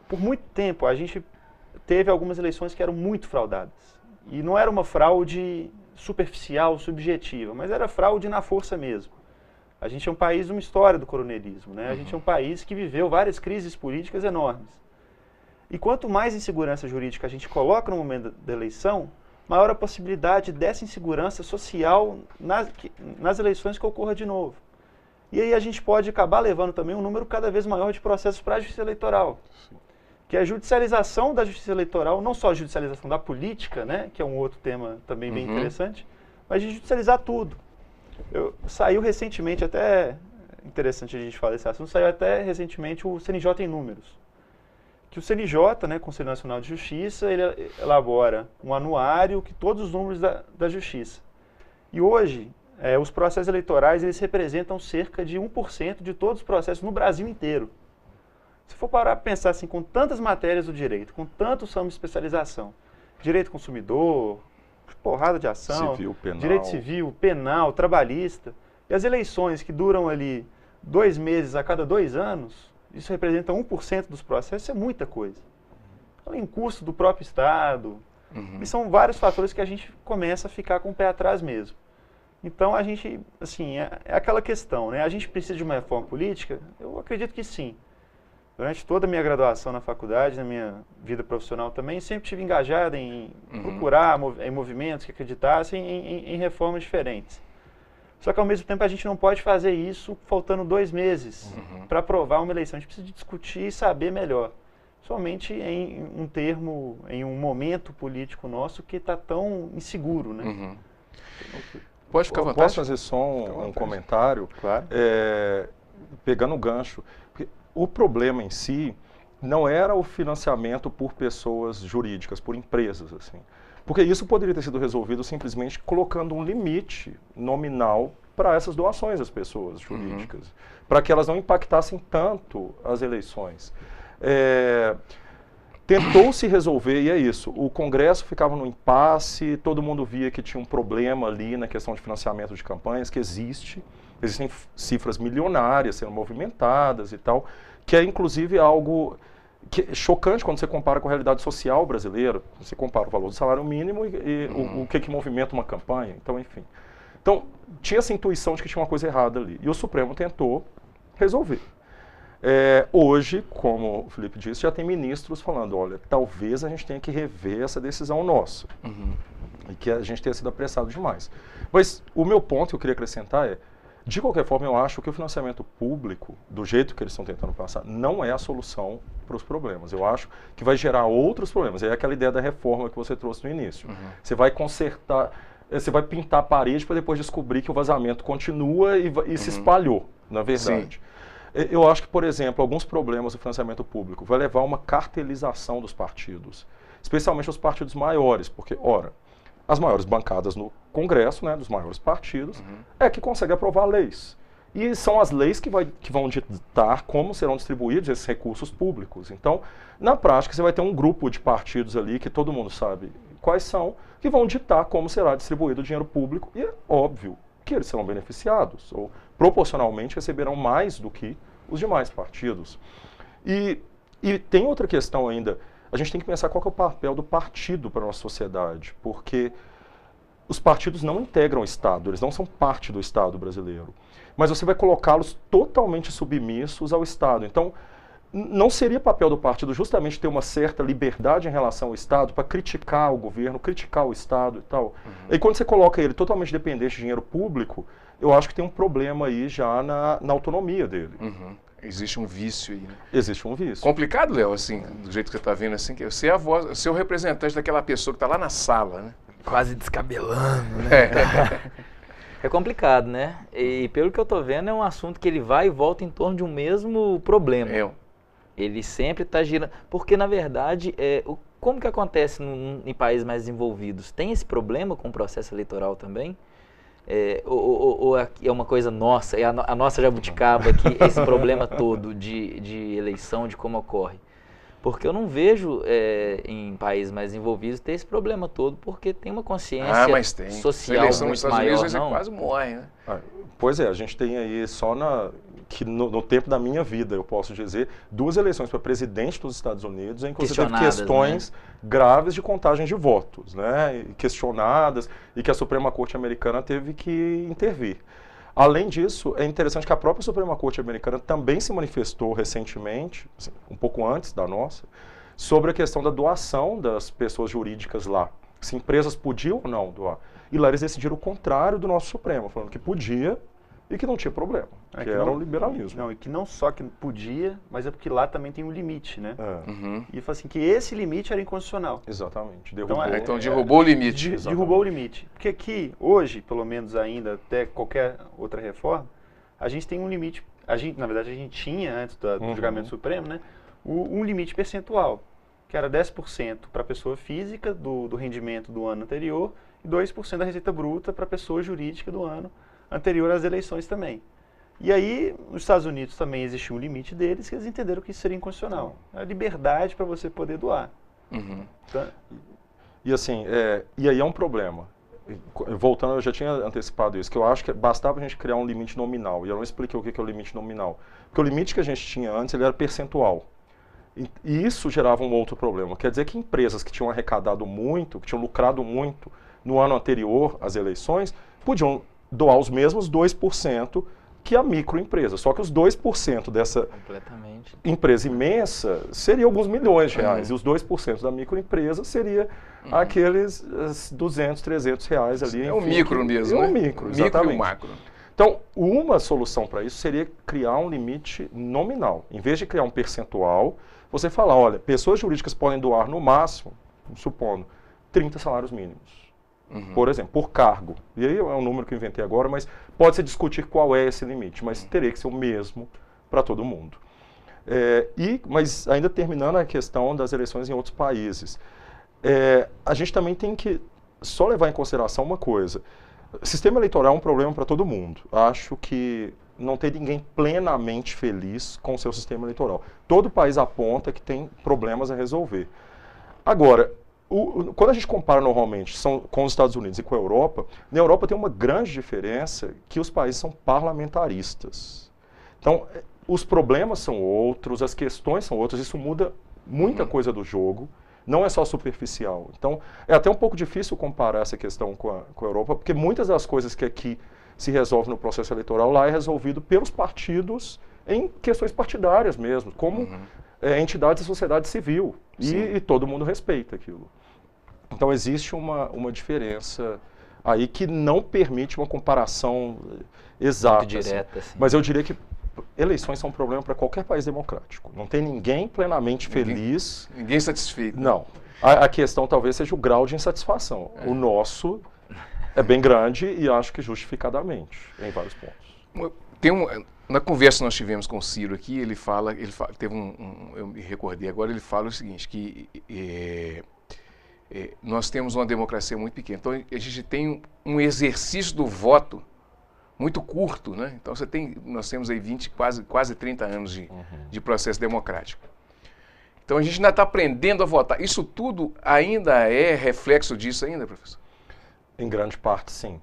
por muito tempo, a gente teve algumas eleições que eram muito fraudadas. E não era uma fraude superficial, subjetiva, mas era fraude na força mesmo. A gente é um país de uma história do coronelismo, né? A gente é um país que viveu várias crises políticas enormes. E quanto mais insegurança jurídica a gente coloca no momento da eleição, maior a possibilidade dessa insegurança social nas eleições que ocorra de novo. E aí a gente pode acabar levando também um número cada vez maior de processos para a justiça eleitoral. Sim. Que é a judicialização da justiça eleitoral, não só a judicialização da política, né, que é um outro tema também bem interessante, mas de judicializar tudo. Saiu recentemente, até interessante a gente falar desse assunto, saiu até recentemente o CNJ em números. Que o CNJ, né, Conselho Nacional de Justiça, ele elabora um anuário que todos os números da Justiça. E hoje, os processos eleitorais, eles representam cerca de 1% de todos os processos no Brasil inteiro. Se for parar para pensar assim, com tantas matérias do direito, com tantos ramos de especialização, direito consumidor, porrada de ação, civil, penal. Direito civil, penal, trabalhista, e as eleições que duram ali 2 meses a cada 2 anos, isso representa 1% dos processos, isso é muita coisa. Além do custo do próprio Estado, e são vários fatores que a gente começa a ficar com o pé atrás mesmo. Então a gente, assim, é aquela questão, né? A gente precisa de uma reforma política? Eu acredito que sim. Durante toda a minha graduação na faculdade, na minha vida profissional também, sempre estive engajado em procurar em movimentos que acreditassem em reformas diferentes. Só que ao mesmo tempo a gente não pode fazer isso faltando 2 meses para aprovar uma eleição. A gente precisa discutir e saber melhor. Somente em um momento político nosso que está tão inseguro, né? Pode ficar à vontade. Posso fazer só um comentário? Claro. Pegando o gancho. O problema em si não era o financiamento por pessoas jurídicas, por empresas, assim. Porque isso poderia ter sido resolvido simplesmente colocando um limite nominal para essas doações às pessoas jurídicas, para que elas não impactassem tanto as eleições. Tentou-se resolver, e é isso, o Congresso ficava no impasse, todo mundo via que tinha um problema ali na questão de financiamento de campanhas, que existem cifras milionárias sendo movimentadas e tal, que é inclusive algo chocante quando você compara com a realidade social brasileira. Você compara o valor do salário mínimo e o que movimenta uma campanha, então enfim. Então, tinha essa intuição de que tinha uma coisa errada ali, e o Supremo tentou resolver. Hoje, como o Felipe disse, já tem ministros falando, olha, talvez a gente tenha que rever essa decisão nossa, e que a gente tenha sido apressado demais. Mas o meu ponto que eu queria acrescentar é, de qualquer forma, eu acho que o financiamento público, do jeito que eles estão tentando passar, não é a solução para os problemas. Eu acho que vai gerar outros problemas. É aquela ideia da reforma que você trouxe no início. Você vai consertar, você vai pintar a parede para depois descobrir que o vazamento continua e se espalhou, na verdade. Sim. Eu acho que, por exemplo, alguns problemas do financiamento público vai levar a uma cartelização dos partidos, especialmente os partidos maiores, porque, ora, as maiores bancadas no Congresso, né, dos maiores partidos, é que consegue aprovar leis. E são as leis que vão ditar como serão distribuídos esses recursos públicos. Então, na prática, você vai ter um grupo de partidos ali, que todo mundo sabe quais são, que vão ditar como será distribuído o dinheiro público. E é óbvio que eles serão beneficiados, ou proporcionalmente receberão mais do que os demais partidos. E tem outra questão ainda. A gente tem que pensar qual que é o papel do partido para a nossa sociedade, porque os partidos não integram o Estado, eles não são parte do Estado brasileiro, mas você vai colocá-los totalmente submissos ao Estado. Então, não seria papel do partido justamente ter uma certa liberdade em relação ao Estado para criticar o governo, criticar o Estado e tal? E quando você coloca ele totalmente dependente de dinheiro público, eu acho que tem um problema aí já na autonomia dele. Existe um vício aí, né? Existe um vício. Complicado, Léo, assim, do jeito que você está vendo, assim, que você é a voz, você é o representante daquela pessoa que está lá na sala, né? Quase descabelando, né? É complicado, né? E pelo que eu estou vendo, é um assunto que ele vai e volta em torno de um mesmo problema. Ele sempre está girando. Porque, na verdade, como que acontece em países mais desenvolvidos? Tem esse problema com o processo eleitoral também? Ou é uma coisa nossa, é a nossa jabuticaba aqui, esse problema todo de eleição, de como ocorre? Porque eu não vejo em países mais desenvolvidos ter esse problema todo, porque tem uma consciência social muito maior, não? Quase morre, né? Pois é, a gente tem aí só que no tempo da minha vida, eu posso dizer, 2 eleições para presidente dos Estados Unidos em que você teve questões graves de contagem de votos, né, questionadas, e que a Suprema Corte americana teve que intervir. Além disso, é interessante que a própria Suprema Corte americana também se manifestou recentemente, assim, um pouco antes da nossa, sobre a questão da doação das pessoas jurídicas lá. Se empresas podiam ou não doar. E lá eles decidiram o contrário do nosso Supremo, falando que podia e que não tinha problema. que era o liberalismo. Não, e que não só que podia, mas é porque lá também tem um limite, né? Uhum. E fala assim, que esse limite era inconstitucional. Exatamente. Então derrubou o limite. Derrubou o limite. Porque aqui, hoje, pelo menos ainda, até qualquer outra reforma, a gente tem um limite, na verdade a gente tinha, antes do julgamento supremo, né, um limite percentual, que era 10% para a pessoa física do rendimento do ano anterior e 2% da receita bruta para a pessoa jurídica do ano anterior às eleições também. E aí, nos Estados Unidos também existia um limite deles, que eles entenderam que isso seria inconstitucional. A liberdade para você poder doar. Uhum. Então, e assim, e aí é um problema. Voltando, eu já tinha antecipado isso, que eu acho que bastava a gente criar um limite nominal. E eu não expliquei o que é o limite nominal. Porque o limite que a gente tinha antes, ele era percentual. E isso gerava um outro problema. Quer dizer que empresas que tinham arrecadado muito, que tinham lucrado muito no ano anterior às eleições, podiam doar os mesmos 2% que a microempresa. Só que os 2% dessa empresa imensa seria alguns milhões de reais. E os 2% da microempresa seria aqueles 200, 300 reais ali. É o micro mesmo, né? É o micro, exatamente. E o macro. Então, uma solução para isso seria criar um limite nominal. Em vez de criar um percentual, você falar, olha, pessoas jurídicas podem doar no máximo, supondo, 30 salários mínimos. Por exemplo, por cargo. E aí é um número que eu inventei agora, mas pode-se discutir qual é esse limite, mas teria que ser o mesmo para todo mundo. Mas ainda terminando a questão das eleições em outros países, a gente também tem que só levar em consideração uma coisa. O sistema eleitoral é um problema para todo mundo. Acho que não tem ninguém plenamente feliz com o seu sistema eleitoral. Todo país aponta que tem problemas a resolver. Agora, quando a gente compara normalmente com os Estados Unidos e com a Europa, na Europa tem uma grande diferença que os países são parlamentaristas. Então, os problemas são outros, as questões são outras, isso muda muita coisa do jogo, não é só superficial. Então, é até um pouco difícil comparar essa questão com a Europa, porque muitas das coisas que aqui se resolve no processo eleitoral, lá é resolvido pelos partidos em questões partidárias mesmo, como entidades da sociedade civil. E todo mundo respeita aquilo. Então existe uma diferença aí que não permite uma comparação exata. Muito direta, assim. Mas eu diria que eleições são um problema para qualquer país democrático. Não tem ninguém plenamente feliz. Ninguém satisfeito. Não. A questão talvez seja o grau de insatisfação. O nosso é bem grande e acho que justificadamente, em vários pontos. Na conversa que nós tivemos com o Ciro aqui, ele fala eu me recordei agora, ele fala o seguinte, que nós temos uma democracia muito pequena, então a gente tem um exercício do voto muito curto, né? Então nós temos aí quase 30 anos de processo democrático. Então a gente ainda está aprendendo a votar. Isso tudo ainda é reflexo disso ainda, professor? Em grande parte, sim.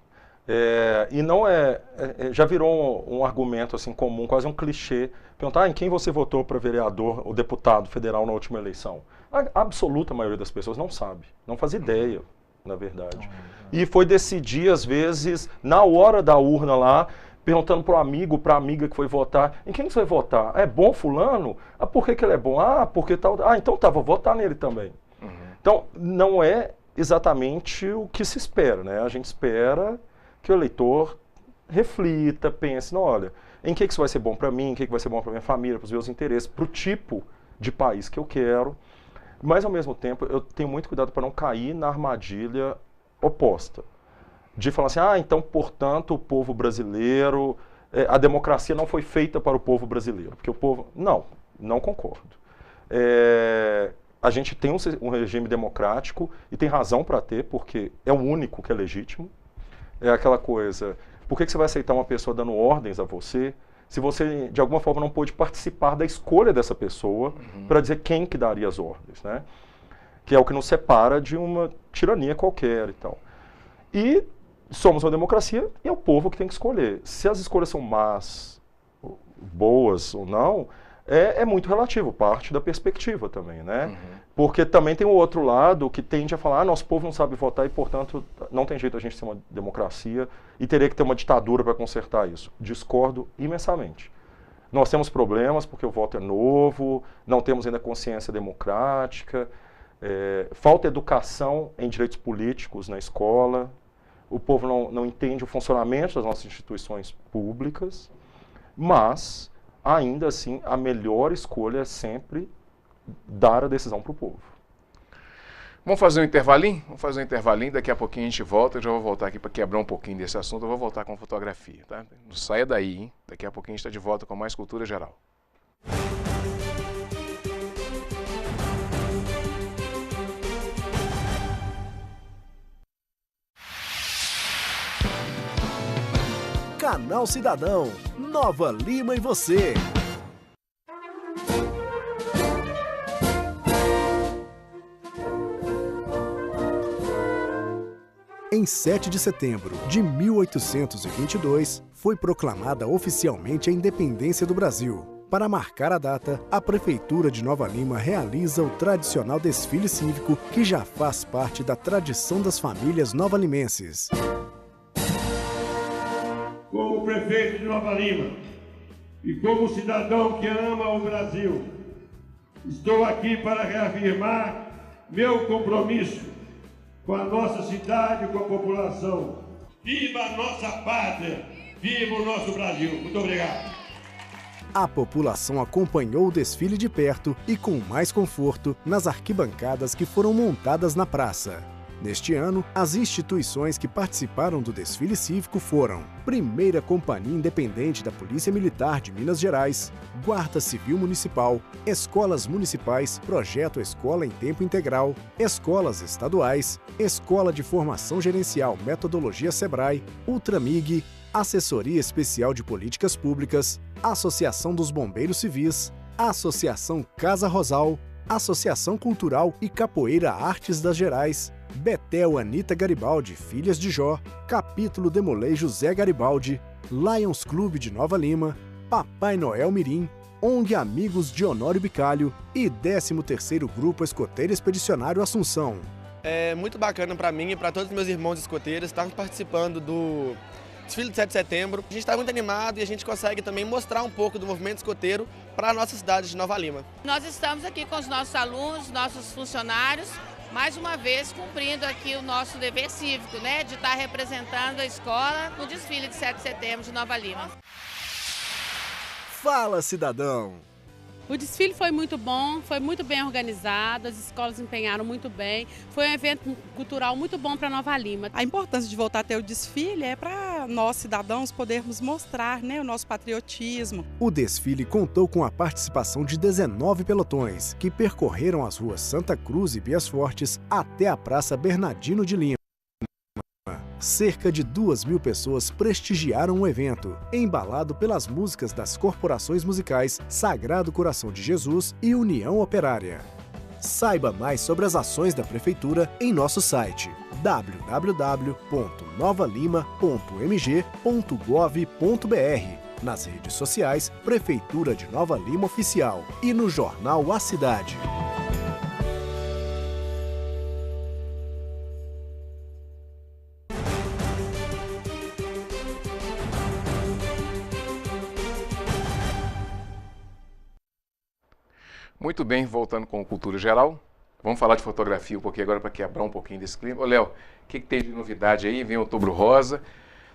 E não já virou um argumento assim comum, quase um clichê, perguntar em quem você votou para vereador ou deputado federal na última eleição. A absoluta maioria das pessoas não sabe, não faz ideia, na verdade. E foi decidir, às vezes, na hora da urna lá, perguntando para o amigo, para a amiga que foi votar, em quem você vai votar? É bom fulano? Por que ele é bom? Porque tal... então tá, vou votar nele também. Então, não é exatamente o que se espera, né? A gente espera que o eleitor reflita, pense, não, olha, em que isso vai ser bom para mim, em que vai ser bom para minha família, para os meus interesses, para o tipo de país que eu quero. Mas, ao mesmo tempo, eu tenho muito cuidado para não cair na armadilha oposta. De falar assim, então, portanto, o povo brasileiro, a democracia não foi feita para o povo brasileiro. Porque o povo... Não concordo. A gente tem um regime democrático e tem razão para ter, porque é o único que é legítimo. É aquela coisa, por que você vai aceitar uma pessoa dando ordens a você, se você, de alguma forma, não pôde participar da escolha dessa pessoa para dizer quem que daria as ordens, né? Que é o que nos separa de uma tirania qualquer e tal. E somos uma democracia e é o povo que tem que escolher. Se as escolhas são más, boas ou não, é muito relativo, parte da perspectiva também, né? Porque também tem o outro lado que tende a falar, nosso povo não sabe votar e, portanto, não tem jeito a gente ser uma democracia e teria que ter uma ditadura para consertar isso. Discordo imensamente. Nós temos problemas porque o voto é novo, não temos ainda consciência democrática, falta educação em direitos políticos na escola, o povo não entende o funcionamento das nossas instituições públicas. Mas, ainda assim, a melhor escolha é sempre dar a decisão para o povo. Vamos fazer um intervalinho? Vamos fazer um intervalinho, daqui a pouquinho a gente volta. Eu já vou voltar aqui para quebrar um pouquinho desse assunto, eu vou voltar com fotografia, tá? Não saia daí, hein? Daqui a pouquinho a gente está de volta com mais Cultura Geral. Canal Cidadão, Nova Lima e você. Em 7 de setembro de 1822, foi proclamada oficialmente a independência do Brasil. Para marcar a data, a Prefeitura de Nova Lima realiza o tradicional desfile cívico que já faz parte da tradição das famílias novalimenses. Como prefeito de Nova Lima e como cidadão que ama o Brasil, estou aqui para reafirmar meu compromisso com a nossa cidade e com a população. Viva a nossa pátria! Viva o nosso Brasil! Muito obrigado! A população acompanhou o desfile de perto e com mais conforto nas arquibancadas que foram montadas na praça. Neste ano, as instituições que participaram do desfile cívico foram Primeira Companhia Independente da Polícia Militar de Minas Gerais, Guarda Civil Municipal, Escolas Municipais, Projeto Escola em Tempo Integral, Escolas Estaduais, Escola de Formação Gerencial Metodologia Sebrae, Ultramig, Assessoria Especial de Políticas Públicas, Associação dos Bombeiros Civis, Associação Casa Rosal, Associação Cultural e Capoeira Artes das Gerais, Betel Anita Garibaldi, Filhas de Jó, Capítulo Demolei José Garibaldi, Lions Clube de Nova Lima, Papai Noel Mirim, ONG Amigos de Honório Bicalho e 13º Grupo Escoteiro Expedicionário Assunção. É muito bacana para mim e para todos os meus irmãos escoteiros estarmos participando do desfile de 7 de setembro. A gente está muito animado e a gente consegue também mostrar um pouco do movimento escoteiro para a nossa cidade de Nova Lima. Nós estamos aqui com os nossos alunos, nossos funcionários, mais uma vez cumprindo aqui o nosso dever cívico, né, de estar representando a escola no desfile de 7 de setembro de Nova Lima. Fala, cidadão! O desfile foi muito bom, foi muito bem organizado, as escolas empenharam muito bem, foi um evento cultural muito bom para Nova Lima. A importância de voltar a ter o desfile é para nós, cidadãos, podermos mostrar, né, o nosso patriotismo. O desfile contou com a participação de 19 pelotões, que percorreram as ruas Santa Cruz e Bias Fortes até a Praça Bernardino de Lima. Cerca de 2.000 pessoas prestigiaram o evento, embalado pelas músicas das corporações musicais Sagrado Coração de Jesus e União Operária. Saiba mais sobre as ações da Prefeitura em nosso site www.novalima.mg.gov.br, nas redes sociais Prefeitura de Nova Lima Oficial e no jornal A Cidade. Muito bem, voltando com Cultura Geral. Vamos falar de fotografia um pouquinho agora para quebrar um pouquinho desse clima. Ô, Léo, o que tem de novidade aí? Vem Outubro Rosa.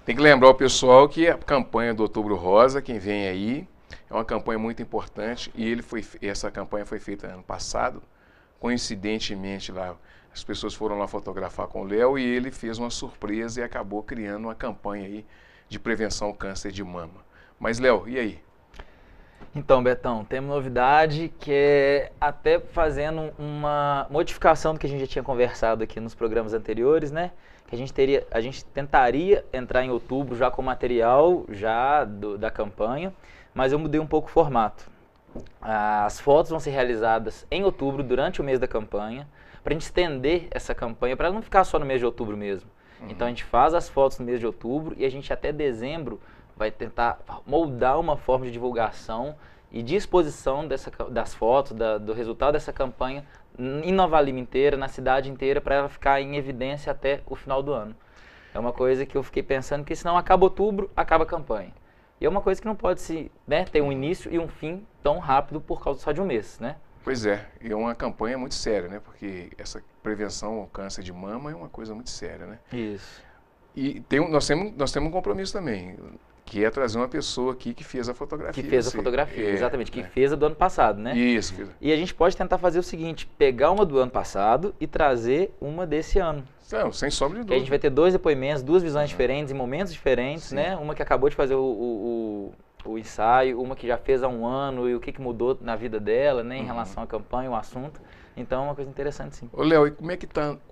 Tem que lembrar o pessoal que a campanha do Outubro Rosa, quem vem aí, é uma campanha muito importante e essa campanha foi feita ano passado. Coincidentemente, lá, as pessoas foram lá fotografar com o Léo e ele fez uma surpresa e acabou criando uma campanha aí de prevenção ao câncer de mama. Mas, Léo, e aí? Então, Betão, temos novidade que é até fazendo uma modificação do que a gente já tinha conversado aqui nos programas anteriores, né? Que a gente tentaria entrar em outubro já com material da campanha, mas eu mudei um pouco o formato. As fotos vão ser realizadas em outubro, durante o mês da campanha, para a gente estender essa campanha, para não ficar só no mês de outubro mesmo. Então a gente faz as fotos no mês de outubro e a gente até dezembro vai tentar moldar uma forma de divulgação e de exposição das fotos, do resultado dessa campanha em Nova Lima inteira, na cidade inteira, para ela ficar em evidência até o final do ano. É uma coisa que eu fiquei pensando que senão acaba outubro, acaba a campanha. E é uma coisa que não pode ter um início e um fim tão rápido por causa só de um mês, né? Pois é, e é uma campanha muito séria, né? Porque essa prevenção ao câncer de mama é uma coisa muito séria, né? Isso. E nós temos um compromisso também. Que é trazer uma pessoa aqui que fez a fotografia. Que fez a fotografia, exatamente, que fez a do ano passado, né? Isso. E a gente pode tentar fazer o seguinte, pegar uma do ano passado e trazer uma desse ano. Não, sem sombra de dúvida. Que a gente vai ter 2 depoimentos, 2 visões diferentes, em momentos diferentes, né? Uma que acabou de fazer o ensaio, uma que já fez há 1 ano e o que mudou na vida dela, né? Em relação à campanha, o assunto. Então é uma coisa interessante, sim. Ô, Léo, e como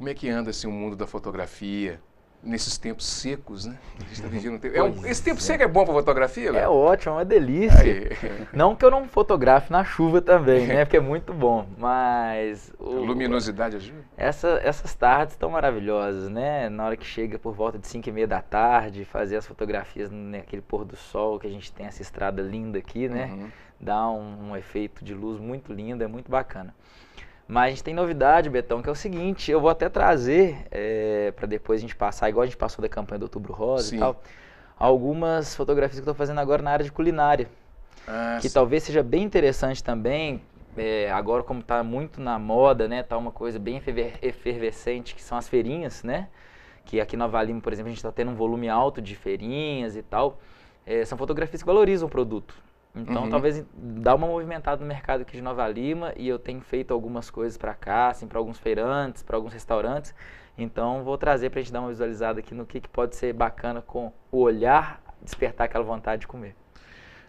é que anda assim, o mundo da fotografia nesses tempos secos, né? A gente tá vivendo um tempo... Esse tempo seco é bom para fotografia, Léo? É ótimo, é uma delícia. Aí. Não que eu não fotografe na chuva também, né? Porque é muito bom, mas... A luminosidade ajuda? Essas tardes estão maravilhosas, né? Na hora que chega por volta de 5h30 da tarde, fazer as fotografias naquele pôr do sol, que a gente tem essa estrada linda aqui, né? Dá um efeito de luz muito lindo, é muito bacana. Mas a gente tem novidade, Betão, que é o seguinte, eu vou até trazer, para depois a gente passar, igual a gente passou da campanha do Outubro Rosa e tal, algumas fotografias que eu estou fazendo agora na área de culinária. Que talvez seja bem interessante também, agora como está muito na moda, né, tá uma coisa bem efervescente, que são as feirinhas, né? Que aqui na Nova Lima, por exemplo, a gente está tendo um volume alto de feirinhas e tal. São fotografias que valorizam o produto. Então, talvez dá uma movimentada no mercado aqui de Nova Lima, e eu tenho feito algumas coisas para cá, assim, para alguns feirantes, para alguns restaurantes. Então, vou trazer para a gente dar uma visualizada aqui no que pode ser bacana com o olhar, despertar aquela vontade de comer.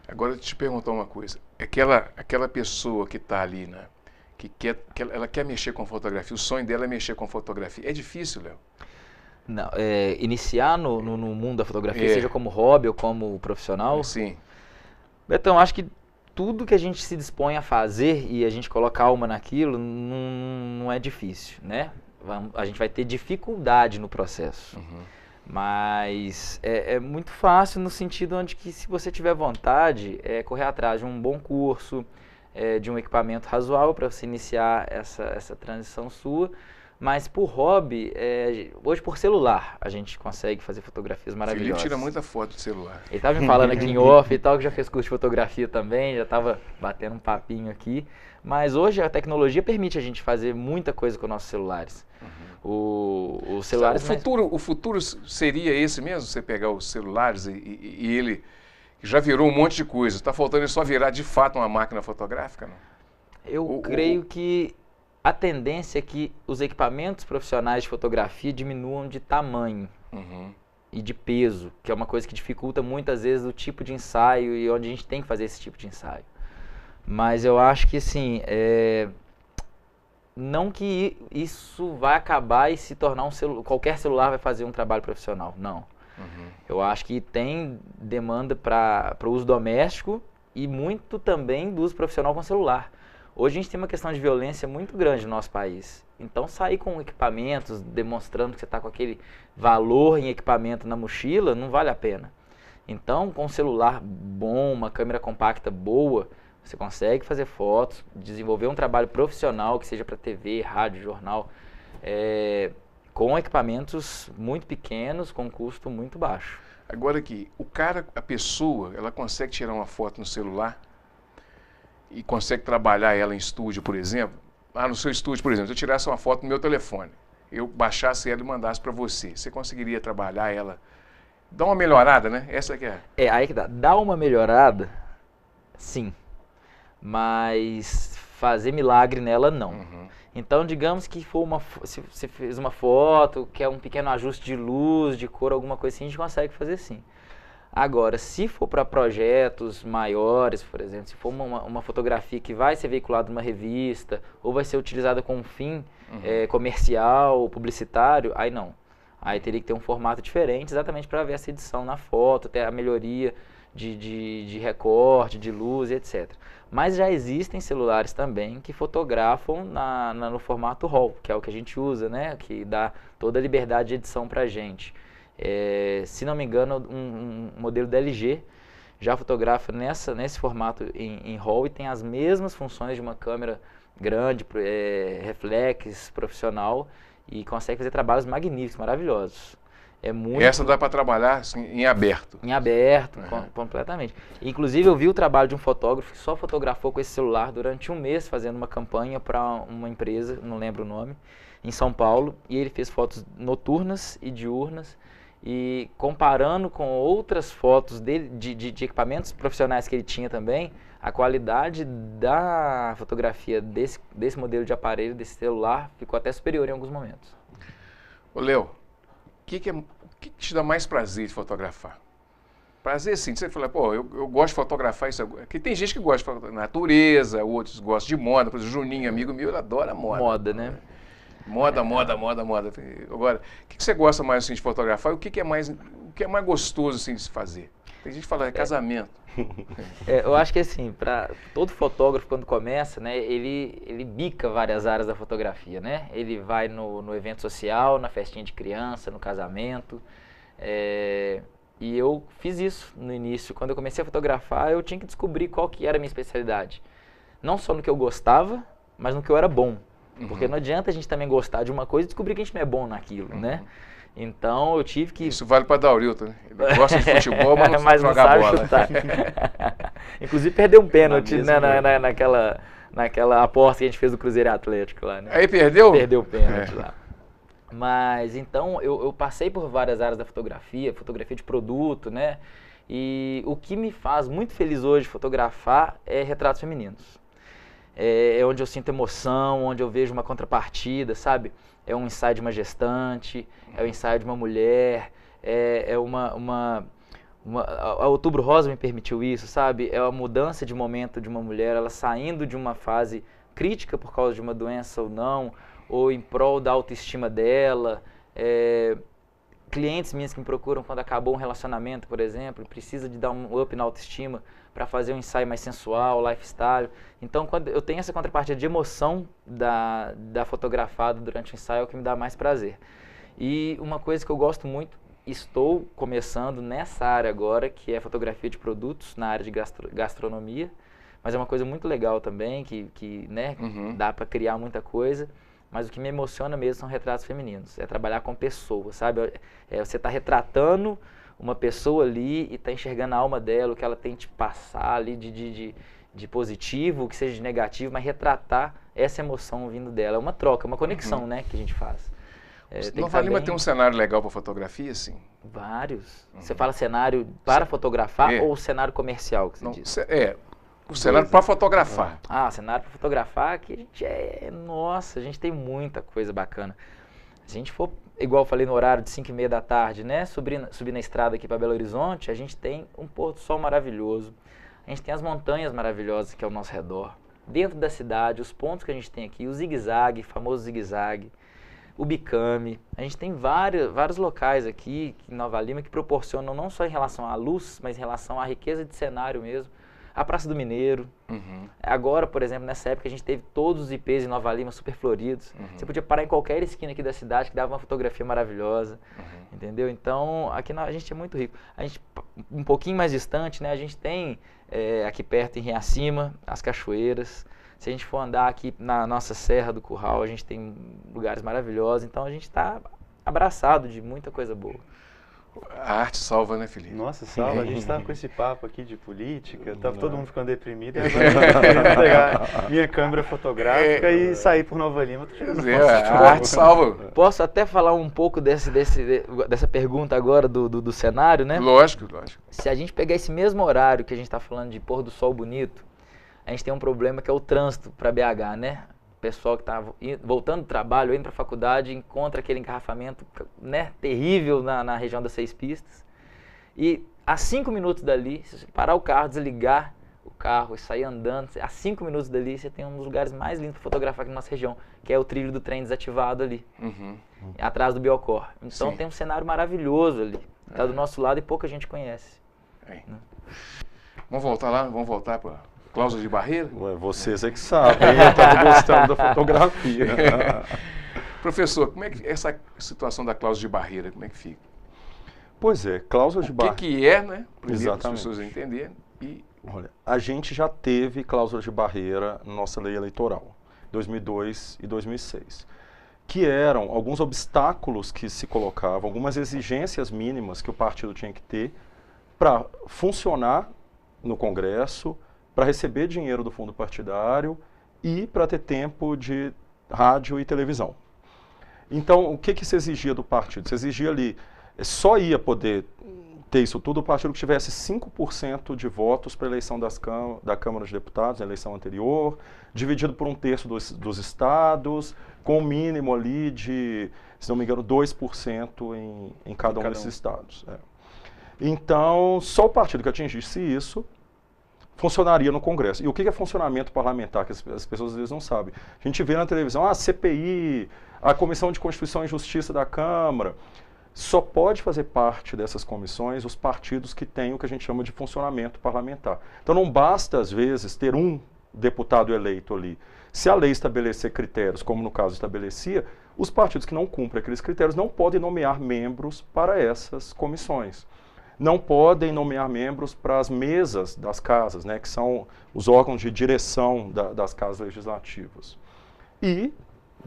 Agora, deixa eu te perguntar uma coisa. Aquela pessoa que está ali, né, ela quer mexer com fotografia, o sonho dela é mexer com fotografia. É difícil, Léo? Não, iniciar no mundo da fotografia, seja como hobby ou como profissional? Sim. Betão, acho que tudo que a gente se dispõe a fazer e a gente coloca alma naquilo não é difícil, né? A gente vai ter dificuldade no processo, mas é muito fácil no sentido onde que, se você tiver vontade, correr atrás de um bom curso, de um equipamento razoável para você iniciar essa transição sua. Mas por hobby, hoje por celular, a gente consegue fazer fotografias maravilhosas. Ele tira muita foto de celular. Ele estava me falando aqui em off e tal, que já fez curso de fotografia também, já estava batendo um papinho aqui. Mas hoje a tecnologia permite a gente fazer muita coisa com nossos celulares. Os celulares... O futuro seria esse mesmo? Você pegar os celulares e ele já virou um monte de coisa. Está faltando só virar de fato uma máquina fotográfica, não? Eu creio que... A tendência é que os equipamentos profissionais de fotografia diminuam de tamanho e de peso, que é uma coisa que dificulta muitas vezes o tipo de ensaio e onde a gente tem que fazer esse tipo de ensaio. Mas eu acho que, assim, não que isso vai acabar e se tornar qualquer celular vai fazer um trabalho profissional, não. Eu acho que tem demanda para o uso doméstico e muito também do uso profissional com celular. Hoje a gente tem uma questão de violência muito grande no nosso país. Então sair com equipamentos, demonstrando que você está com aquele valor em equipamento na mochila, não vale a pena. Então com um celular bom, uma câmera compacta boa, você consegue fazer fotos, desenvolver um trabalho profissional, que seja para TV, rádio, jornal, com equipamentos muito pequenos, com custo muito baixo. Agora aqui, a pessoa, ela consegue tirar uma foto no celular e consegue trabalhar ela em estúdio, por exemplo? No seu estúdio, por exemplo, se eu tirasse uma foto no meu telefone, eu baixasse ela e mandasse para você conseguiria trabalhar ela, dar uma melhorada, né? Essa que é. Aí que dá. Dá uma melhorada, sim, mas fazer milagre nela, não. Então, digamos que se você fez uma foto, que é um pequeno ajuste de luz, de cor, alguma coisa assim, a gente consegue fazer sim. Agora, se for para projetos maiores, por exemplo, se for uma fotografia que vai ser veiculada numa revista ou vai ser utilizada com um fim comercial, publicitário, aí não. Aí teria que ter um formato diferente exatamente para ver essa edição na foto, até a melhoria de recorte, de luz, etc. Mas já existem celulares também que fotografam no formato RAW, que é o que a gente usa, né? Que dá toda a liberdade de edição para a gente. Se não me engano, um modelo da LG já fotografa nesse formato em RAW e tem as mesmas funções de uma câmera grande, reflex, profissional, e consegue fazer trabalhos magníficos, maravilhosos. Essa dá para trabalhar assim, em aberto? Em aberto, completamente. Inclusive, eu vi o trabalho de um fotógrafo que só fotografou com esse celular durante um mês, fazendo uma campanha para uma empresa, não lembro o nome, em São Paulo, e ele fez fotos noturnas e diurnas. E comparando com outras fotos dele, de equipamentos profissionais que ele tinha também, a qualidade da fotografia desse modelo de aparelho, desse celular, ficou até superior em alguns momentos. Ô, Léo, o que te dá mais prazer de fotografar? Prazer, sim. Você fala, pô, eu gosto de fotografar isso. Porque tem gente que gosta de fotografar natureza, outros gostam de moda. Por exemplo, o Juninho, amigo meu, ele adora moda. Moda, né? Moda. Agora, o que você gosta mais assim, de fotografar? E o que é mais gostoso assim, de se fazer? Tem gente que fala, casamento. Eu acho que assim, para todo fotógrafo quando começa, né, ele bica várias áreas da fotografia, né? Ele vai no evento social, na festinha de criança, no casamento. E eu fiz isso no início. Quando eu comecei a fotografar, eu tinha que descobrir qual que era a minha especialidade. Não só no que eu gostava, mas no que eu era bom. Porque não adianta a gente também gostar de uma coisa e descobrir que a gente não é bom naquilo, né? Então eu tive que... Isso vale para Daurilton, né? Ele gosta de futebol, mas não mas sabe jogar bola. Chutar. Inclusive perdeu um pênalti naquela aposta que a gente fez do Cruzeiro Atlético lá, né? Aí perdeu? Perdeu o pênalti lá. Mas então eu passei por várias áreas da fotografia de produto, né? E o que me faz muito feliz hoje fotografar é retratos femininos. É onde eu sinto emoção, onde eu vejo uma contrapartida, sabe? É um ensaio de uma gestante, é o ensaio de uma mulher, a Outubro Rosa me permitiu isso, sabe? É a mudança de momento de uma mulher, ela saindo de uma fase crítica por causa de uma doença ou não, ou em prol da autoestima dela. Clientes minhas que me procuram quando acabou um relacionamento, por exemplo, precisa de dar um up na autoestima para fazer um ensaio mais sensual, lifestyle. Então, quando eu tenho essa contrapartida de emoção da fotografada durante o ensaio, é o que me dá mais prazer. E uma coisa que eu gosto muito, estou começando nessa área agora, que é fotografia de produtos, na área de gastronomia, mas é uma coisa muito legal também, que né, dá para criar muita coisa. Mas o que me emociona mesmo são retratos femininos. É trabalhar com pessoas, sabe? Você está retratando uma pessoa ali e está enxergando a alma dela, o que ela tem que te passar ali de positivo, o que seja de negativo, mas retratar essa emoção vindo dela. É uma troca, uma conexão, né, que a gente faz. Nova Lima tem um cenário legal para fotografia, sim? Vários. Você fala cenário para fotografar ou cenário comercial, que você diz? O cenário para fotografar. Cenário para fotografar, que a gente nossa, a gente tem muita coisa bacana. Se a gente for, igual eu falei no horário de 5h30 da tarde, né, subir na estrada aqui para Belo Horizonte, a gente tem um pôr do sol maravilhoso, a gente tem as montanhas maravilhosas que é ao nosso redor. Dentro da cidade, os pontos que a gente tem aqui, o zigue-zague, famoso zigue-zague, o Bicame, a gente tem vários locais aqui em Nova Lima que proporcionam não só em relação à luz, mas em relação à riqueza de cenário mesmo. A Praça do Mineiro. Agora, por exemplo, nessa época a gente teve todos os IPs em Nova Lima super floridos. Você podia parar em qualquer esquina aqui da cidade que dava uma fotografia maravilhosa, entendeu? Então, aqui a gente é muito rico. A gente, um pouquinho mais distante, né, a gente tem aqui perto em Riacima, as cachoeiras. Se a gente for andar aqui na nossa Serra do Curral, a gente tem lugares maravilhosos. Então, a gente está abraçado de muita coisa boa. A arte salva, né, Felipe? Nossa, salva. A gente está com esse papo aqui de política, tava todo mundo ficando deprimido, e agora eu querendo pegar minha câmera fotográfica e sair por Nova Lima. A arte salva. Posso até falar um pouco dessa pergunta agora do cenário, né? Lógico. Se a gente pegar esse mesmo horário que a gente está falando de pôr do sol bonito, a gente tem um problema que é o trânsito para BH, né? O pessoal que está voltando do trabalho, indo para a faculdade, encontra aquele engarrafamento, né, terrível na região das 6 pistas. E a 5 minutos dali, se você parar o carro, desligar o carro e sair andando, a 5 minutos dali você tem um dos lugares mais lindos para fotografar aqui na nossa região, que é o trilho do trem desativado ali, atrás do Biocor. Então tem um cenário maravilhoso ali, está do nosso lado e pouca gente conhece. Né? Vamos voltar lá? Vamos voltar para Cláusula de Barreira? Vocês é que sabem, eu estava gostando da fotografia. Professor, como é que essa situação da cláusula de barreira, como é que fica? Pois é, cláusula de barreira. O que é, né? Primeiro, exatamente. Para as pessoas entenderem. Olha, a gente já teve cláusula de barreira na nossa lei eleitoral, 2002 e 2006, que eram alguns obstáculos que se colocavam, algumas exigências mínimas que o partido tinha que ter para funcionar no Congresso, para receber dinheiro do fundo partidário e para ter tempo de rádio e televisão. Então, o que se exigia do partido? Se exigia ali só ia poder ter isso tudo o partido que tivesse 5% de votos para a eleição da Câmara de Deputados, na eleição anterior, dividido por 1/3 dos estados, com o mínimo ali de, se não me engano, 2% em cada um desses estados. Então, só o partido que atingisse isso funcionaria no Congresso. E o que é funcionamento parlamentar, que as pessoas às vezes não sabem? A gente vê na televisão, a CPI, a Comissão de Constituição e Justiça da Câmara. Só pode fazer parte dessas comissões os partidos que têm o que a gente chama de funcionamento parlamentar. Então não basta, às vezes, ter um deputado eleito ali. Se a lei estabelecer critérios, como no caso estabelecia, os partidos que não cumprem aqueles critérios não podem nomear membros para essas comissões. Não podem nomear membros para as mesas das casas, né, que são os órgãos de direção das casas legislativas. E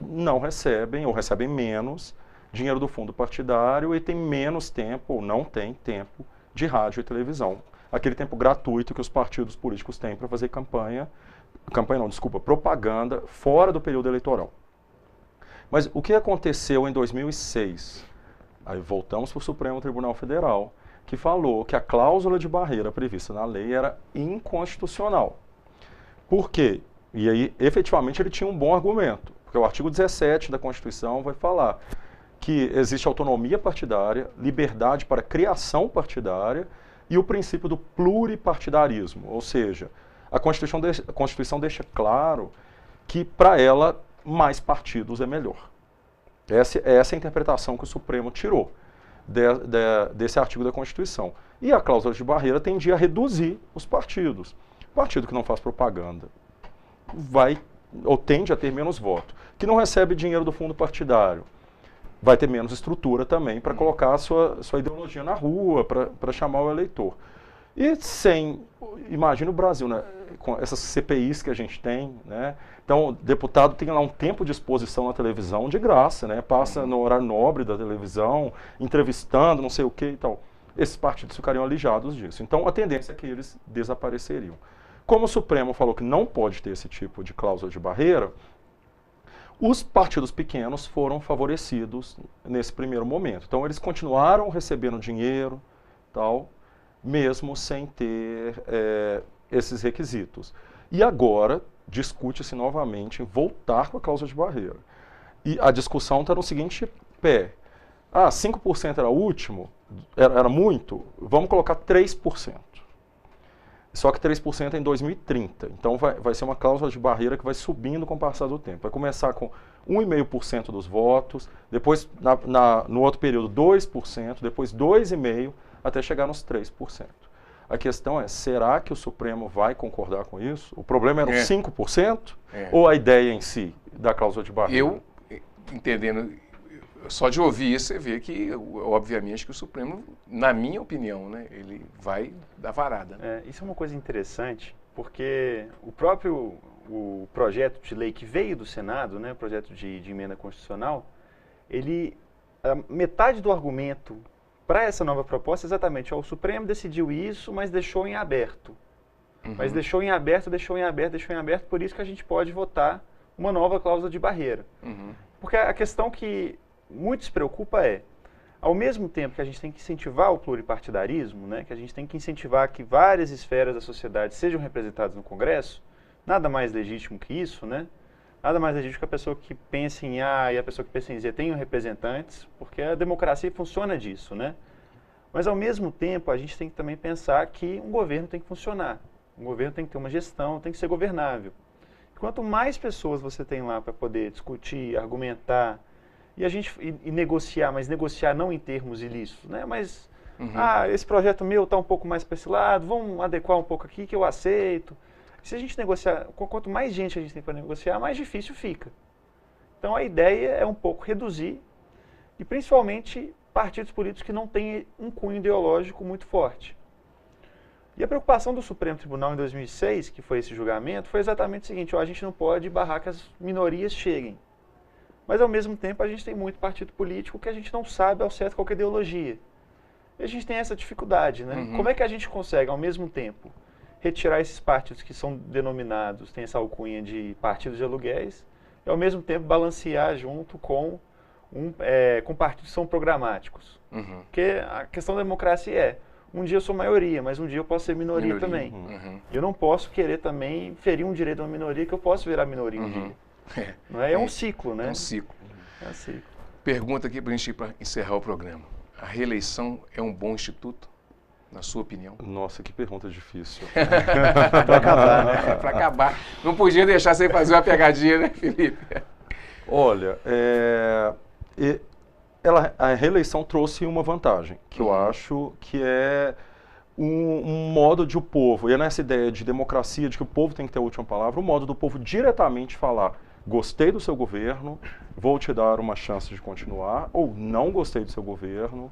não recebem, ou recebem menos, dinheiro do fundo partidário e tem menos tempo, ou não tem tempo, de rádio e televisão. Aquele tempo gratuito que os partidos políticos têm para fazer propaganda fora do período eleitoral. Mas o que aconteceu em 2006? Aí voltamos para o Supremo Tribunal Federal, que falou que a cláusula de barreira prevista na lei era inconstitucional. Por quê? E aí, efetivamente, ele tinha um bom argumento, porque o artigo 17 da Constituição vai falar que existe autonomia partidária, liberdade para criação partidária e o princípio do pluripartidarismo, ou seja, a Constituição deixa claro que para ela mais partidos é melhor. Essa é a interpretação que o Supremo tirou desse artigo da Constituição. E a cláusula de barreira tendia a reduzir os partidos. O partido que não faz propaganda tende a ter menos voto. Que não recebe dinheiro do fundo partidário vai ter menos estrutura também para colocar a sua ideologia na rua, para chamar o eleitor. E imagina o Brasil, né, com essas CPIs que a gente tem, né? Então, o deputado tem lá um tempo de exposição na televisão de graça, né? Passa no horário nobre da televisão, entrevistando, não sei o que e tal. Esses partidos ficariam alijados disso. Então, a tendência é que eles desapareceriam. Como o Supremo falou que não pode ter esse tipo de cláusula de barreira, os partidos pequenos foram favorecidos nesse primeiro momento. Então, eles continuaram recebendo dinheiro, tal, mesmo sem ter esses requisitos. E agora, discute-se novamente em voltar com a cláusula de barreira. E a discussão está no seguinte pé. 5% era o último, era muito, vamos colocar 3%. Só que 3% é em 2030. Então vai ser uma cláusula de barreira que vai subindo com o passar do tempo. Vai começar com 1,5% dos votos, depois no outro período 2%, depois 2,5%, até chegar nos 3%. A questão é, será que o Supremo vai concordar com isso? O problema era os 5%? Ou a ideia em si da cláusula de barreira? Eu, entendendo, só de ouvir isso, você vê que, obviamente, que o Supremo, na minha opinião, né, ele vai dar varada. Né? Isso é uma coisa interessante, porque o projeto de lei que veio do Senado, né, o projeto de emenda constitucional, metade do argumento para essa nova proposta, exatamente, o Supremo decidiu isso, mas deixou em aberto. Mas deixou em aberto, por isso que a gente pode votar uma nova cláusula de barreira. Porque a questão que muito se preocupa ao mesmo tempo que a gente tem que incentivar o pluripartidarismo, né, que a gente tem que incentivar que várias esferas da sociedade sejam representadas no Congresso, nada mais legítimo que isso, né? Nada mais legítimo que a pessoa que pensa em A e a pessoa que pensa em Z tenham representantes, porque a democracia funciona disso, né? Mas, ao mesmo tempo, a gente tem que também pensar que um governo tem que funcionar. Um governo tem que ter uma gestão, tem que ser governável. Quanto mais pessoas você tem lá para poder discutir, argumentar e negociar, mas negociar não em termos ilícitos, né? Mas, esse projeto meu está um pouco mais para esse lado, vamos adequar um pouco aqui que eu aceito. Se a gente negociar, quanto mais gente a gente tem para negociar, mais difícil fica. Então a ideia é um pouco reduzir, e principalmente partidos políticos que não têm um cunho ideológico muito forte. E a preocupação do Supremo Tribunal em 2006, que foi esse julgamento, foi exatamente o seguinte: a gente não pode barrar que as minorias cheguem. Mas ao mesmo tempo a gente tem muito partido político que a gente não sabe ao certo qual que é a ideologia. E a gente tem essa dificuldade, né? Como é que a gente consegue, ao mesmo tempo, retirar esses partidos que são denominados, tem essa alcunha de partidos de aluguéis, e ao mesmo tempo balancear junto com com partidos que são programáticos. Porque a questão da democracia um dia eu sou maioria, mas um dia eu posso ser minoria também. Eu não posso querer também ferir um direito de uma minoria que eu posso virar minoria um dia. Não é? É um ciclo, né? É um ciclo. É um ciclo. Pergunta aqui para a gente encerrar o programa. A reeleição é um bom instituto, na sua opinião? Nossa, que pergunta difícil. Para acabar, né? Para acabar. Não podia deixar sem fazer uma pegadinha, né, Felipe? Olha, a reeleição trouxe uma vantagem, que eu acho que é um modo de o povo, e é nessa ideia de democracia, de que o povo tem que ter a última palavra, o modo do povo diretamente falar: gostei do seu governo, vou te dar uma chance de continuar, ou não gostei do seu governo.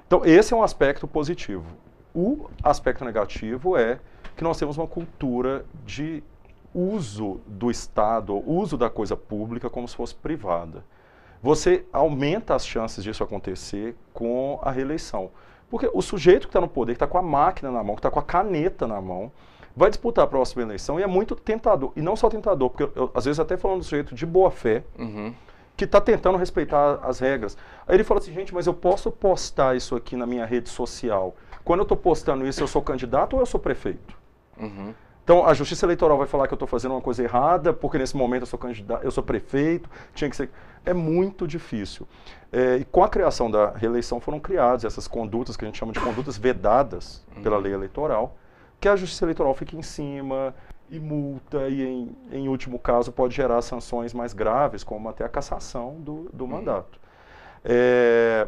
Então, esse é um aspecto positivo. O aspecto negativo é que nós temos uma cultura de uso do Estado, uso da coisa pública como se fosse privada. Você aumenta as chances disso acontecer com a reeleição. Porque o sujeito que está no poder, que está com a máquina na mão, que está com a caneta na mão, vai disputar a próxima eleição e é muito tentador. E não só tentador, porque eu, às vezes até falando do sujeito de boa fé, que está tentando respeitar as regras. Aí ele fala assim: gente, mas eu posso postar isso aqui na minha rede social? Quando eu estou postando isso, eu sou candidato ou eu sou prefeito? Então, a Justiça Eleitoral vai falar que eu estou fazendo uma coisa errada, porque nesse momento eu sou candidato, eu sou prefeito, tinha que ser... É muito difícil. E com a criação da reeleição foram criadas essas condutas, que a gente chama de condutas vedadas pela lei eleitoral, que a Justiça Eleitoral fica em cima e multa, e em último caso pode gerar sanções mais graves, como até a cassação do mandato. É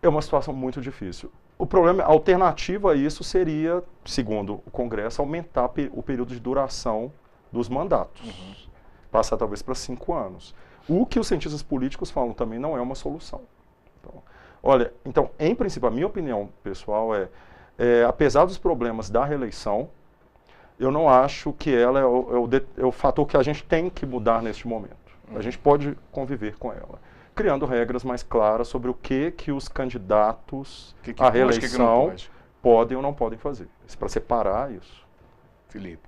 uma situação muito difícil. O problema, a alternativa a isso seria, segundo o Congresso, aumentar o período de duração dos mandatos. Passar talvez para 5 anos. O que os cientistas políticos falam também não é uma solução. Então, olha, em princípio, a minha opinião pessoal apesar dos problemas da reeleição, eu não acho que ela é o fator que a gente tem que mudar neste momento. A gente pode conviver com ela, criando regras mais claras sobre o que os candidatos à reeleição podem ou não podem fazer. Para separar isso. Felipe.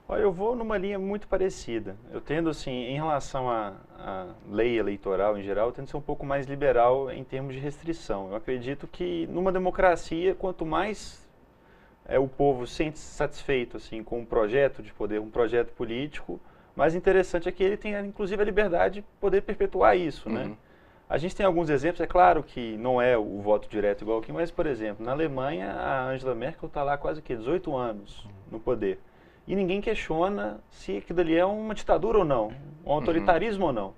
Olha, eu vou numa linha muito parecida. Eu tendo, assim, em relação à lei eleitoral em geral, eu tendo a ser um pouco mais liberal em termos de restrição. Eu acredito que numa democracia, quanto mais o povo se sente satisfeito assim, com um projeto de poder, um projeto político, mais interessante é que ele tenha, inclusive, a liberdade de poder perpetuar isso, né? A gente tem alguns exemplos, é claro que não é o voto direto igual aqui, mas, por exemplo, na Alemanha, a Angela Merkel está lá quase 18 anos no poder. E ninguém questiona se aquilo ali é uma ditadura ou não, um autoritarismo ou não.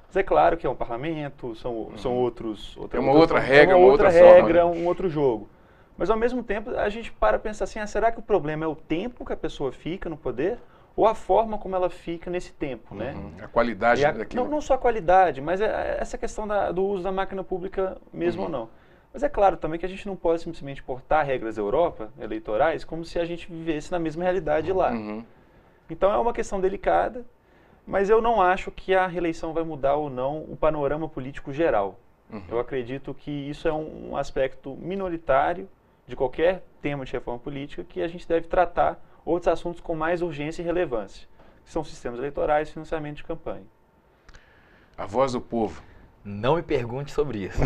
Mas é claro que é um parlamento, são outros... É uma outra regra, uma outra regra, forma, né? Um outro jogo. Mas, ao mesmo tempo, a gente pensar assim, será que o problema é o tempo que a pessoa fica no poder ou a forma como ela fica nesse tempo, né? A qualidade daquilo. Não só a qualidade, mas essa questão do uso da máquina pública mesmo ou não. Mas é claro também que a gente não pode simplesmente importar regras da Europa, eleitorais, como se a gente vivesse na mesma realidade lá. Então é uma questão delicada, mas eu não acho que a reeleição vai mudar ou não o panorama político geral. Eu acredito que isso é um aspecto minoritário de qualquer tema de reforma política que a gente deve tratar outros assuntos com mais urgência e relevância, que são sistemas eleitorais e financiamento de campanha. A voz do povo. Não me pergunte sobre isso.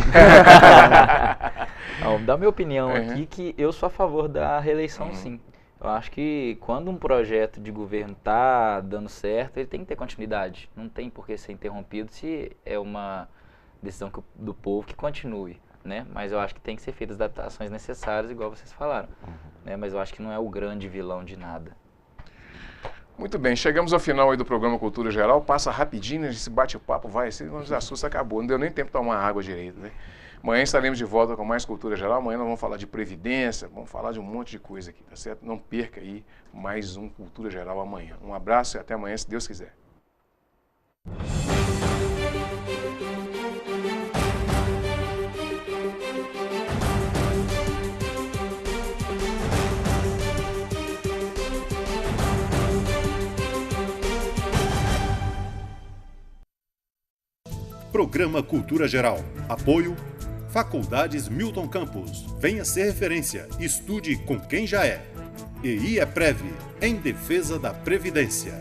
Vou dar minha opinião aqui, que eu sou a favor da reeleição, sim. Eu acho que quando um projeto de governo está dando certo, ele tem que ter continuidade. Não tem por que ser interrompido se é uma decisão do povo que continue, né? Mas eu acho que tem que ser feitas adaptações necessárias, igual vocês falaram. Né? Mas eu acho que não é o grande vilão de nada. Muito bem, chegamos ao final aí do programa Cultura Geral, passa rapidinho, a gente se bate o papo, vai, se nos assusta, acabou, não deu nem tempo de tomar água direito, né? Amanhã estaremos de volta com mais Cultura Geral, amanhã nós vamos falar de Previdência, vamos falar de um monte de coisa aqui, tá certo? Não perca aí mais um Cultura Geral amanhã. Um abraço e até amanhã, se Deus quiser. Programa Cultura Geral. Apoio Faculdades Milton Campos. Venha ser referência. Estude com quem já é. EI é Prev, em defesa da Previdência.